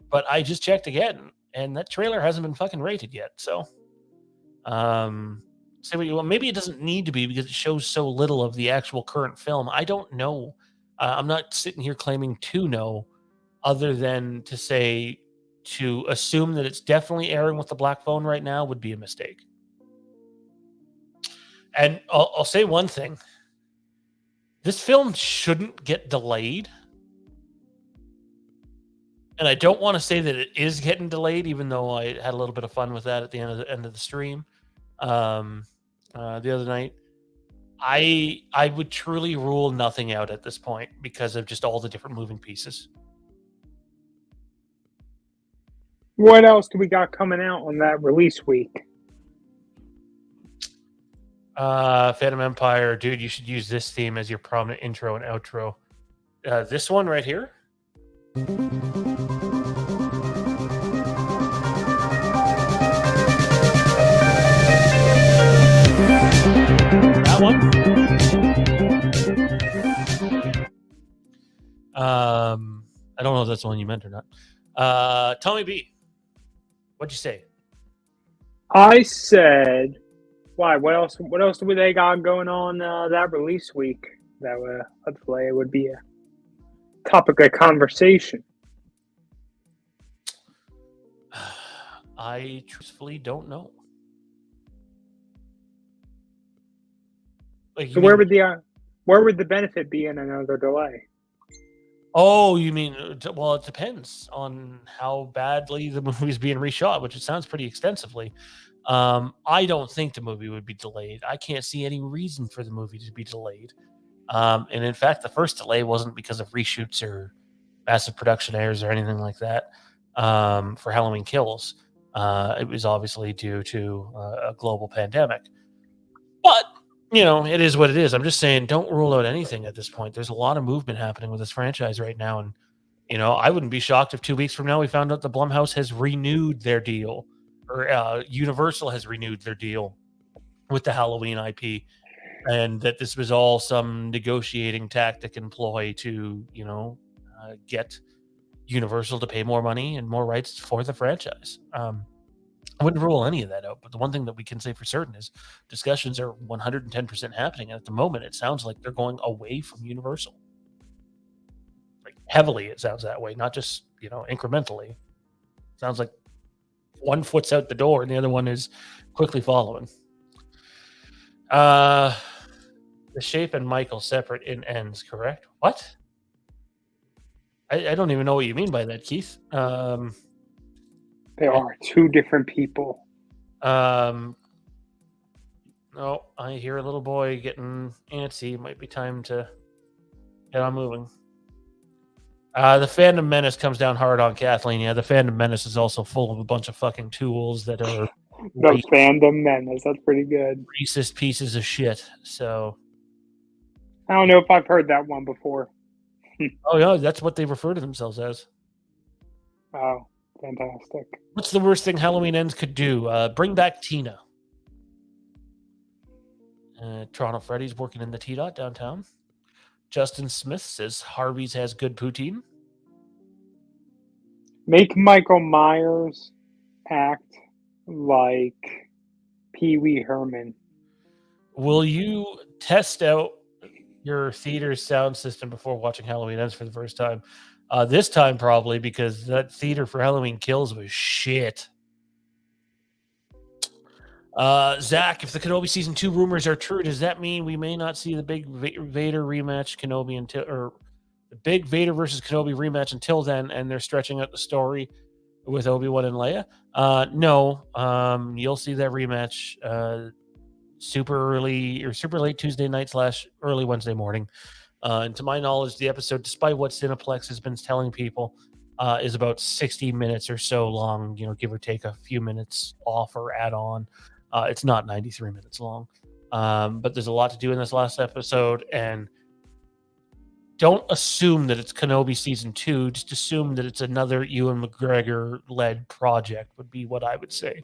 But I just checked again, and that trailer hasn't been fucking rated yet. So, say what you want. Maybe it doesn't need to be, because it shows so little of the actual current film. I don't know. I'm not sitting here claiming to know, other than to say, to assume that it's definitely airing with the Black Phone right now would be a mistake. And I'll say one thing. This film shouldn't get delayed. And I don't want to say that it is getting delayed, even though I had a little bit of fun with that at the end of the stream the other night. I would truly rule nothing out at this point, because of just all the different moving pieces. what else do we got coming out on that release week? Phantom Empire, dude, you should use this theme as your prominent intro and outro. This one right here. That one. I don't know if that's the one you meant or not. Tommy B, what'd you say? I said, why? What else? What else do they got going on that release week? That hopefully it would be a topic of conversation. I truthfully don't know. So where would the benefit be in another delay? Oh, you mean, well, it depends on how badly the movie's being reshot, which it sounds pretty extensively. I don't think the movie would be delayed. I can't see any reason for the movie to be delayed. And in fact, the first delay wasn't because of reshoots or massive production errors or anything like that for Halloween Kills. It was obviously due to a global pandemic. But, it is what it is. I'm just saying, don't rule out anything at this point. There's a lot of movement happening with this franchise right now. And, I wouldn't be shocked if 2 weeks from now we found out the Blumhouse has renewed their deal, or Universal has renewed their deal with the Halloween IP, and that this was all some negotiating tactic employed to, get Universal to pay more money and more rights for the franchise. I wouldn't rule any of that out, but the one thing that we can say for certain is discussions are 110% happening. And at the moment, it sounds like they're going away from Universal. Like heavily, it sounds that way, not just, incrementally. Sounds like one foot's out the door and the other one is quickly following. The Shape and Michael separate in ends, correct? What? I don't even know what you mean by that, Keith. They are two different people. No, I hear a little boy getting antsy. Might be time to get on moving. The Fandom Menace comes down hard on Kathleen. Yeah, the Fandom Menace is also full of a bunch of fucking tools that are The Fandom Menace. That's pretty good. racist pieces of shit. So, I don't know if I've heard that one before. oh yeah, that's what they refer to themselves as. Oh, fantastic. What's the worst thing Halloween Ends could do? Bring back Tina. Toronto Freddy's working in the T-Dot downtown. Justin Smith says Harvey's has good poutine. Make Michael Myers act like Pee Wee Herman. Will you test out your theater's sound system before watching Halloween Ends for the first time? This time, probably, because that theater for Halloween Kills was shit. Zach, if the Kenobi Season 2 rumors are true, does that mean we may not see the big Vader rematch Kenobi until, or the big Vader versus Kenobi rematch until then, and they're stretching out the story with Obi-Wan and Leia? No. You'll see that rematch super early or super late Tuesday night / early Wednesday morning. And to my knowledge, the episode, despite what Cineplex has been telling people, is about 60 minutes or so long, give or take a few minutes off or add on. It's not 93 minutes long. But there's a lot to do in this last episode, and don't assume that it's Kenobi Season 2. Just assume that it's another Ewan McGregor-led project would be what I would say.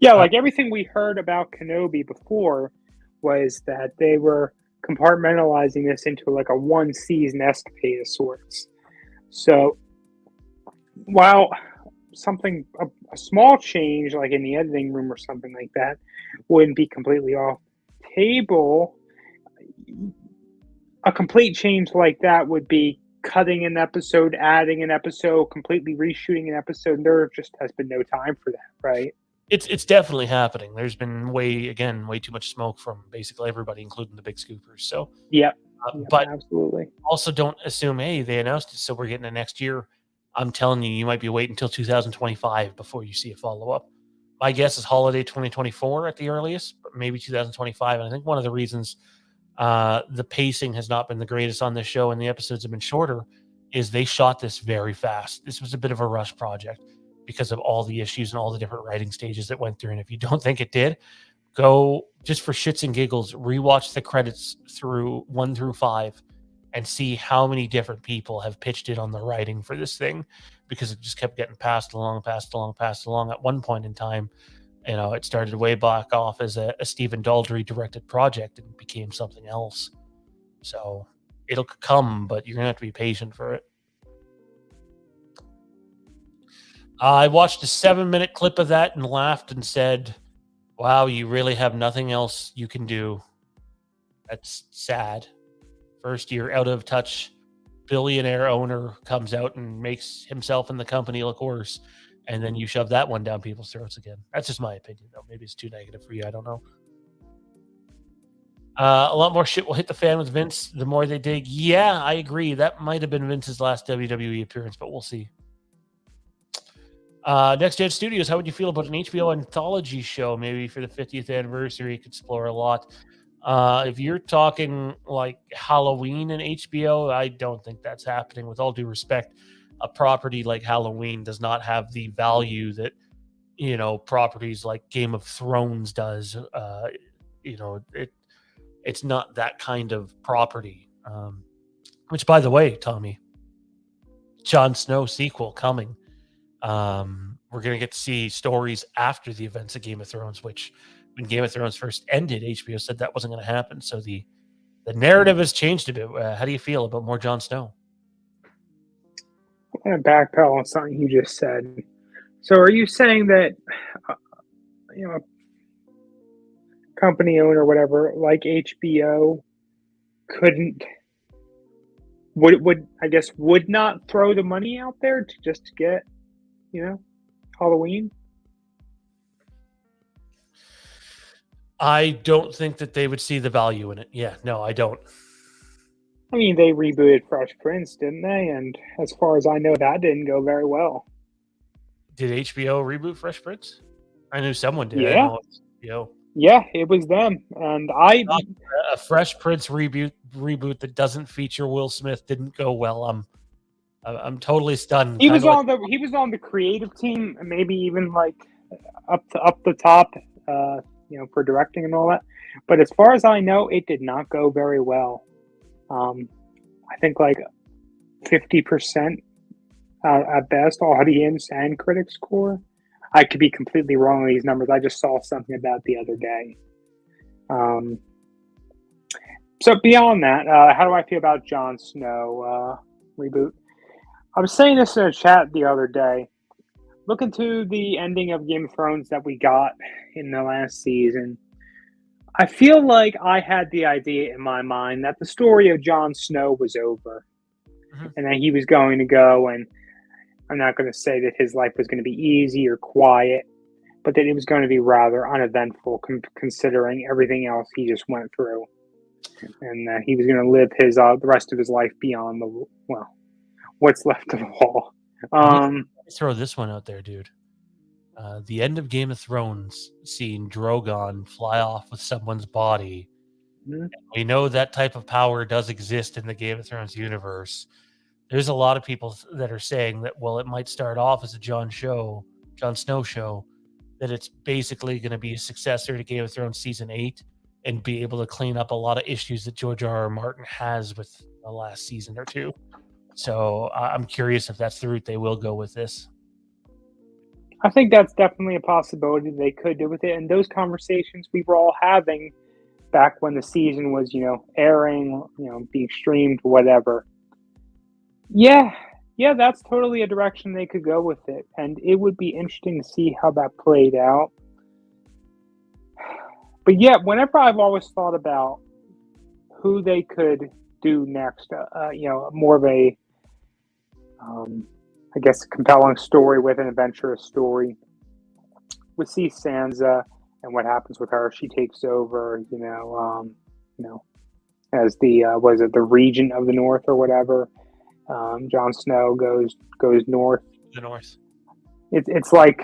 Yeah, like everything we heard about Kenobi before was that they were compartmentalizing this into like a one-season escapade of sorts. So while a small change, like in the editing room or something like that, wouldn't be completely off table, a complete change like that would be cutting an episode, adding an episode, completely reshooting an episode. There just has been no time for that, right? It's definitely happening. There's been way too much smoke from basically everybody, including the big scoopers. So Yep, but absolutely. Also, don't assume, hey, they announced it, so we're getting it next year. I'm telling you, you might be waiting until 2025 before you see a follow-up. My guess is holiday 2024 at the earliest, but maybe 2025. And I think one of the reasons the pacing has not been the greatest on this show and the episodes have been shorter is they shot this very fast. This was a bit of a rush project because of all the issues and all the different writing stages that went through. And if you don't think it did, go just for shits and giggles, rewatch the credits through 1 through 5 and see how many different people have pitched in on the writing for this thing, because it just kept getting passed along. At one point in time, it started way back off as a Stephen Daldry directed project and became something else. So it'll come, but you're going to have to be patient for it. I watched a 7-minute clip of that and laughed and said, wow, you really have nothing else you can do. That's sad. First year out of touch billionaire owner comes out and makes himself and the company look worse. And then you shove that one down people's throats again. That's just my opinion, though. Maybe it's too negative for you. I don't know. A lot more shit will hit the fan with Vince the more they dig. Yeah, I agree. That might have been Vince's last WWE appearance, but we'll see. Next Gen Studios, how would you feel about an HBO anthology show? Maybe for the 50th anniversary, you could explore a lot. If you're talking like Halloween and HBO, I don't think that's happening. With all due respect, a property like Halloween does not have the value that, properties like Game of Thrones does. It's not that kind of property. Which, by the way, Tommy, Jon Snow sequel coming. We're going to get to see stories after the events of Game of Thrones, which when Game of Thrones first ended, HBO said that wasn't going to happen. So the narrative has changed a bit. How do you feel about more Jon Snow? I'm going to backpedal on something you just said. So are you saying that, a company owner or whatever, like HBO, would not throw the money out there to just get, Halloween? I don't think that they would see the value in it. Yeah, no, I don't. I mean, they rebooted Fresh Prince, didn't they? And as far as I know, that didn't go very well. Did HBO reboot Fresh Prince? I knew someone did. Yeah. Yeah, it was them. And a Fresh Prince reboot that doesn't feature Will Smith didn't go well. I'm totally stunned. He was on the creative team, maybe even like up the top, for directing and all that. But as far as I know, it did not go very well. I think like 50% at best, audience and critic score. I could be completely wrong on these numbers. I just saw something about the other day. So beyond that, how do I feel about Jon Snow reboot? I was saying this in a chat the other day. Look into the ending of Game of Thrones that we got in the last season. I feel like I had the idea in my mind that the story of Jon Snow was over. Mm-hmm. And that he was going to go, and I'm not going to say that his life was going to be easy or quiet, but that it was going to be rather uneventful considering everything else he just went through. And he was going to live the rest of his life beyond what's left of the wall. Let me throw this one out there, dude. The end of Game of Thrones, seeing Drogon fly off with someone's body. Mm-hmm. We know that type of power does exist in the Game of Thrones universe. There's a lot of people that are saying that, well, it might start off as a Jon Snow show, that it's basically going to be a successor to Game of Thrones Season 8 and be able to clean up a lot of issues that George R.R. Martin has with the last season or two. So I'm curious if that's the route they will go with this. I think that's definitely a possibility they could do with it. And those conversations we were all having back when the season was, airing, being streamed, whatever. Yeah, that's totally a direction they could go with it. And it would be interesting to see how that played out. But yeah, whenever I've always thought about who they could do next, more of a, I guess, a compelling story with an adventurous story. We see Sansa and what happens with her. She takes over, as the regent of the North or whatever. Jon Snow goes north. The North. It's like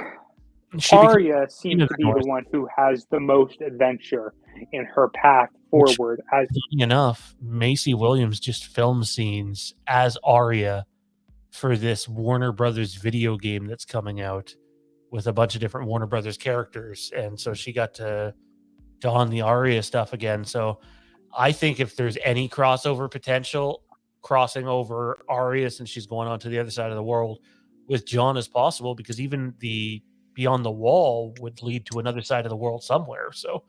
Arya seems to be the one who has the most adventure in her path forward. Funny enough, Macy Williams just filmed scenes as Arya for this Warner Brothers video game that's coming out with a bunch of different Warner Brothers characters, and so she got to don the Arya stuff again. So I think if there's any crossover potential, crossing over Arya since she's going on to the other side of the world with Jon is possible, because even the Beyond the Wall would lead to another side of the world somewhere. So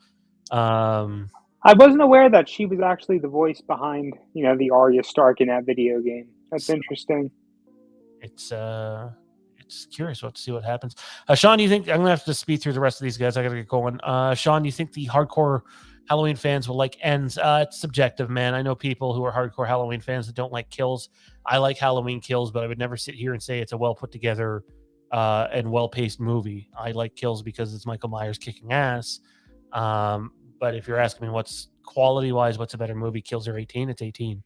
I wasn't aware that she was actually the voice behind, the Arya Stark in that video game. That's interesting. It's curious to see what happens. Sean, do you think, I'm going to have to speed through the rest of these guys. I got to get going. Sean, do you think the hardcore Halloween fans will like ends? It's subjective, man. I know people who are hardcore Halloween fans that don't like kills. I like Halloween Kills, but I would never sit here and say it's a well put together and well paced movie. I like Kills because it's Michael Myers kicking ass. But if you're asking me what's quality-wise, what's a better movie? Kills are 18. It's 18.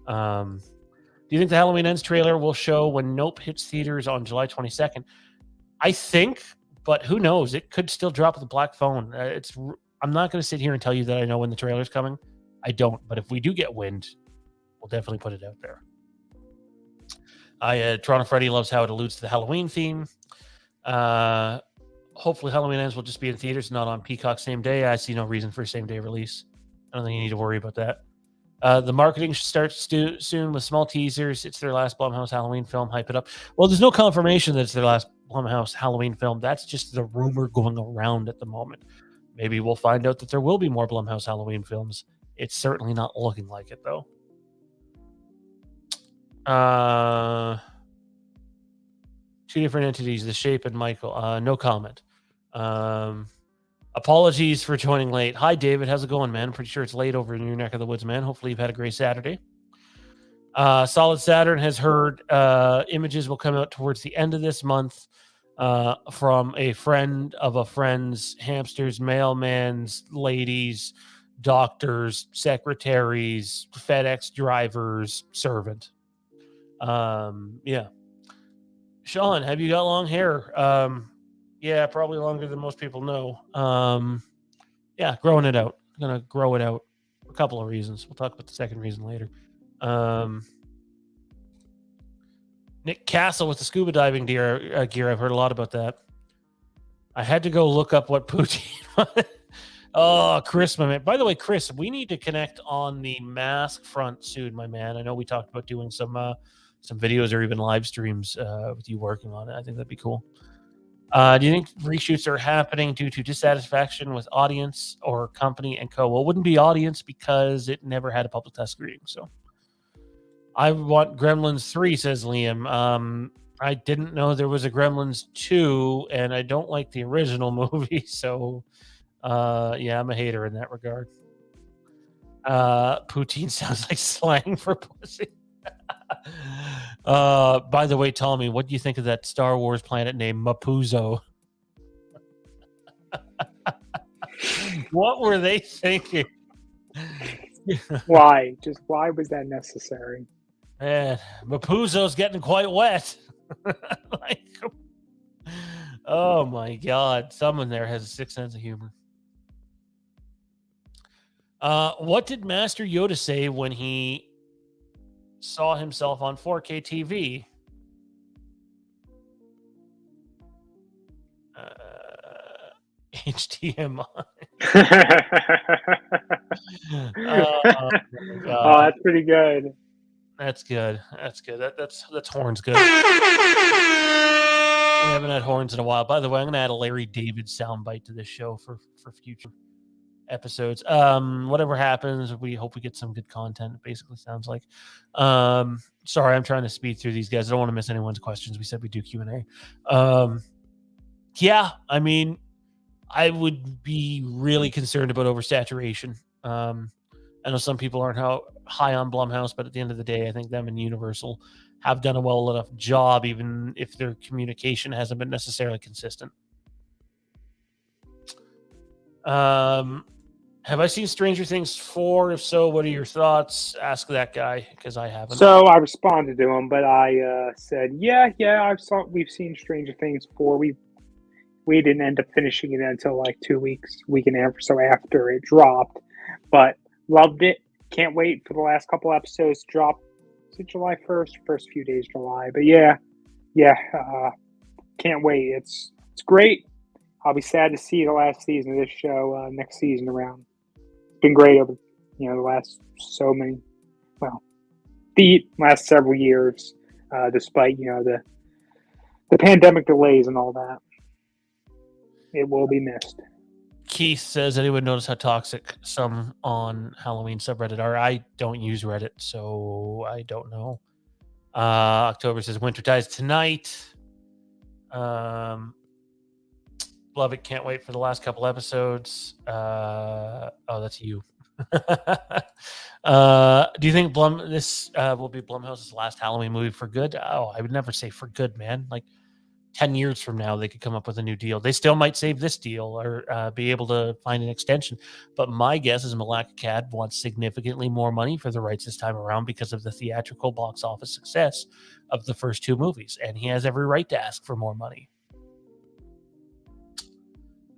Do you think the Halloween Ends trailer will show when Nope hits theaters on July 22nd? I think, but who knows? It could still drop with a black phone. I'm not going to sit here and tell you that I know when the trailer's coming. I don't. But if we do get wind, we'll definitely put it out there. Toronto Freddy loves how it alludes to the Halloween theme. Hopefully Halloween Ends will just be in theaters, not on Peacock same day. I see no reason for a same day release. I don't think you need to worry about that. The marketing starts soon with small teasers. It's their last Blumhouse Halloween film. Hype it up. Well, there's no confirmation that it's their last Blumhouse Halloween film. That's just the rumor going around at the moment. Maybe we'll find out that there will be more Blumhouse Halloween films. It's certainly not looking like it, though. Two different entities, The Shape and Michael. No comment. Apologies for joining late. Hi, David. How's it going, man? I'm pretty sure it's late over in your neck of the woods, man. Hopefully you've had a great Saturday. Solid Saturn has heard images will come out towards the end of this month from a friend of a friend's hamsters, mailmans, ladies, doctors, secretaries, FedEx drivers, servant. Yeah. Sean, have you got long hair? Yeah, probably longer than most people know. Yeah, growing it out. I'm going to grow it out for a couple of reasons. We'll talk about the second reason later. Nick Castle with the scuba diving gear. I've heard a lot about that. I had to go look up what poutine. Oh, Chris, my man. By the way, Chris, we need to connect on the mask front soon, my man. I know we talked about doing some videos or even live streams with you working on it. I think that'd be cool. Do you think reshoots are happening due to dissatisfaction with audience or company and co? Well, it wouldn't be audience because it never had a public test screening. So I want Gremlins 3, says Liam. I didn't know there was a Gremlins 2, and I don't like the original movie. So, yeah, I'm a hater in that regard. Poutine sounds like slang for pussy. By the way, Tommy, what do you think of that Star Wars planet named Mapuzo? What were they thinking? Why? Just why was that necessary? Man, Mapuzo's getting quite wet. Like, oh my God. Someone there has a sixth sense of humor. What did Master Yoda say when he saw himself on 4K TV? HDMI. Oh, that's pretty good. That's good. That's good. That's Horns good. We haven't had Horns in a while. By the way, I'm going to add a Larry David soundbite to this show for future episodes. Whatever happens, we hope we get some good content. It basically sounds like. Sorry, I'm trying to speed through these guys. I don't want to miss anyone's questions. We said we do Q&A. Yeah, I mean, I would be really concerned about oversaturation. I know some people aren't high on Blumhouse, but at the end of the day, I think them and Universal have done a well enough job, even if their communication hasn't been necessarily consistent. Have I seen Stranger Things 4? If so, what are your thoughts? Ask that guy, because I haven't. So I responded to him, but I said, yeah, we've seen Stranger Things 4. We didn't end up finishing it until like 2 weeks, week and a half or so after it dropped, but loved it. Can't wait for the last couple episodes to drop. Is it July 1st? First few days July. But yeah, can't wait. It's great. I'll be sad to see the last season of this show next season around. It's been great over the last the last several years, despite the pandemic delays and all that. It will be missed. Keith says, anyone notice how toxic some on Halloween subreddit are? I don't use Reddit, so I don't know. October says, winter ties tonight. Love it. Can't wait for the last couple episodes. Oh, that's you. Do you think this will be Blumhouse's last Halloween movie for good? Oh, I would never say for good, man. Like, 10 years from now, they could come up with a new deal. They still might save this deal or be able to find an extension. But my guess is Malak Akkad wants significantly more money for the rights this time around because of the theatrical box office success of the first two movies. And he has every right to ask for more money.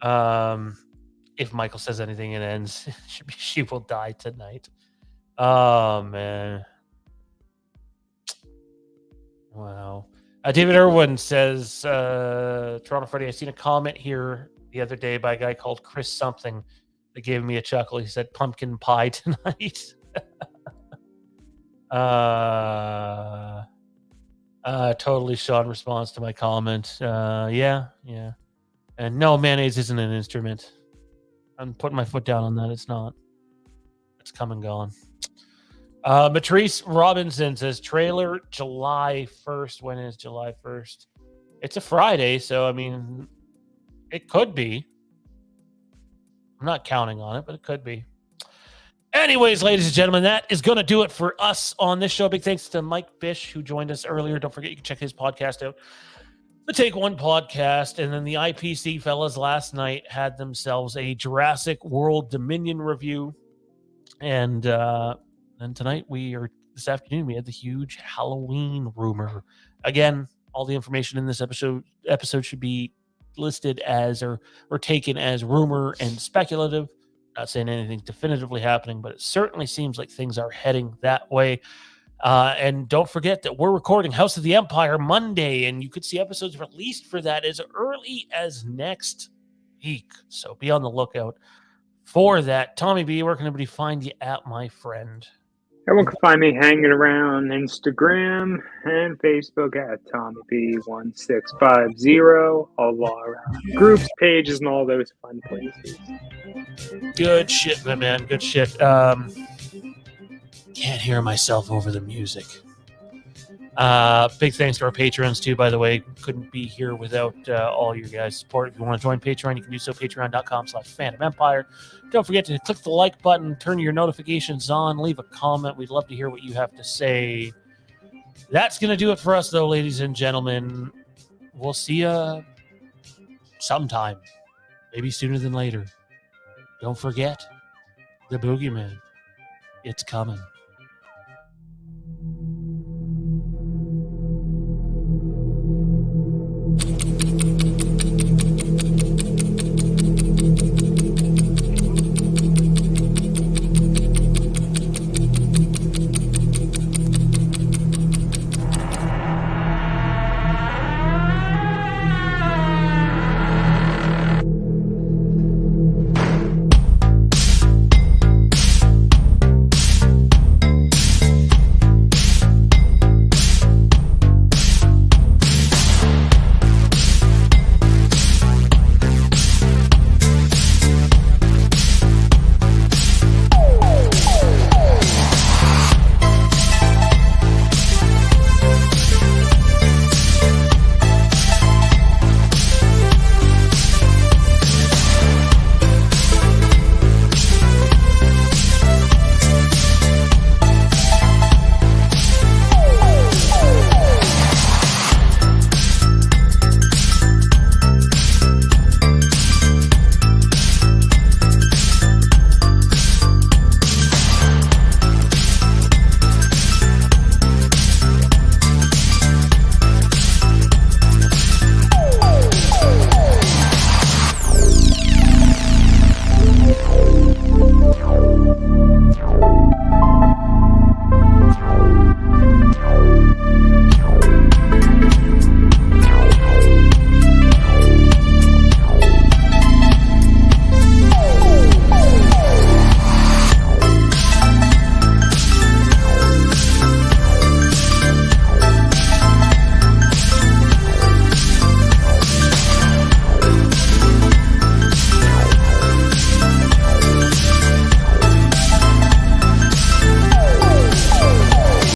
If Michael says anything, it ends. She will die tonight. Oh, man. Wow. David Irwin says, Toronto Freddy, I seen a comment here the other day by a guy called Chris something that gave me a chuckle. He said, pumpkin pie tonight. Totally Sean response to my comment. Yeah. And no, mayonnaise isn't an instrument. I'm putting my foot down on that. It's not. It's come and gone. Matrice Robinson says trailer July 1st. When is July 1st? It's a Friday, so I mean, it could be. I'm not counting on it, but it could be. Anyways, ladies and gentlemen, that is going to do it for us on this show. Big thanks to Mike Bish, who joined us earlier. Don't forget, you can check his podcast out. The Take One podcast. And then the IPC fellas last night had themselves a Jurassic World Dominion review. And tonight this afternoon, we had the huge Halloween rumor. Again, all the information in this episode should be listed as or taken as rumor and speculative. Not saying anything definitively happening, but it certainly seems like things are heading that way. And don't forget that we're recording House of the Empire Monday, and you could see episodes released for that as early as next week. So be on the lookout for that. Tommy B, where can everybody find you at, my friend? Everyone can find me hanging around Instagram and Facebook at TommyB1650. All around groups, pages, and all those fun places. Good shit, my man. Good shit. Can't hear myself over the music. Big thanks to our patrons too, by the way. Couldn't be here without all your guys' support. If you want to join Patreon, you can do so. Patreon.com/Fandom Empire. Don't forget to click the like button, turn your notifications on, leave a comment. We'd love to hear what you have to say. That's going to do it for us, though, ladies and gentlemen. We'll see you sometime, maybe sooner than later. Don't forget the boogeyman. It's coming.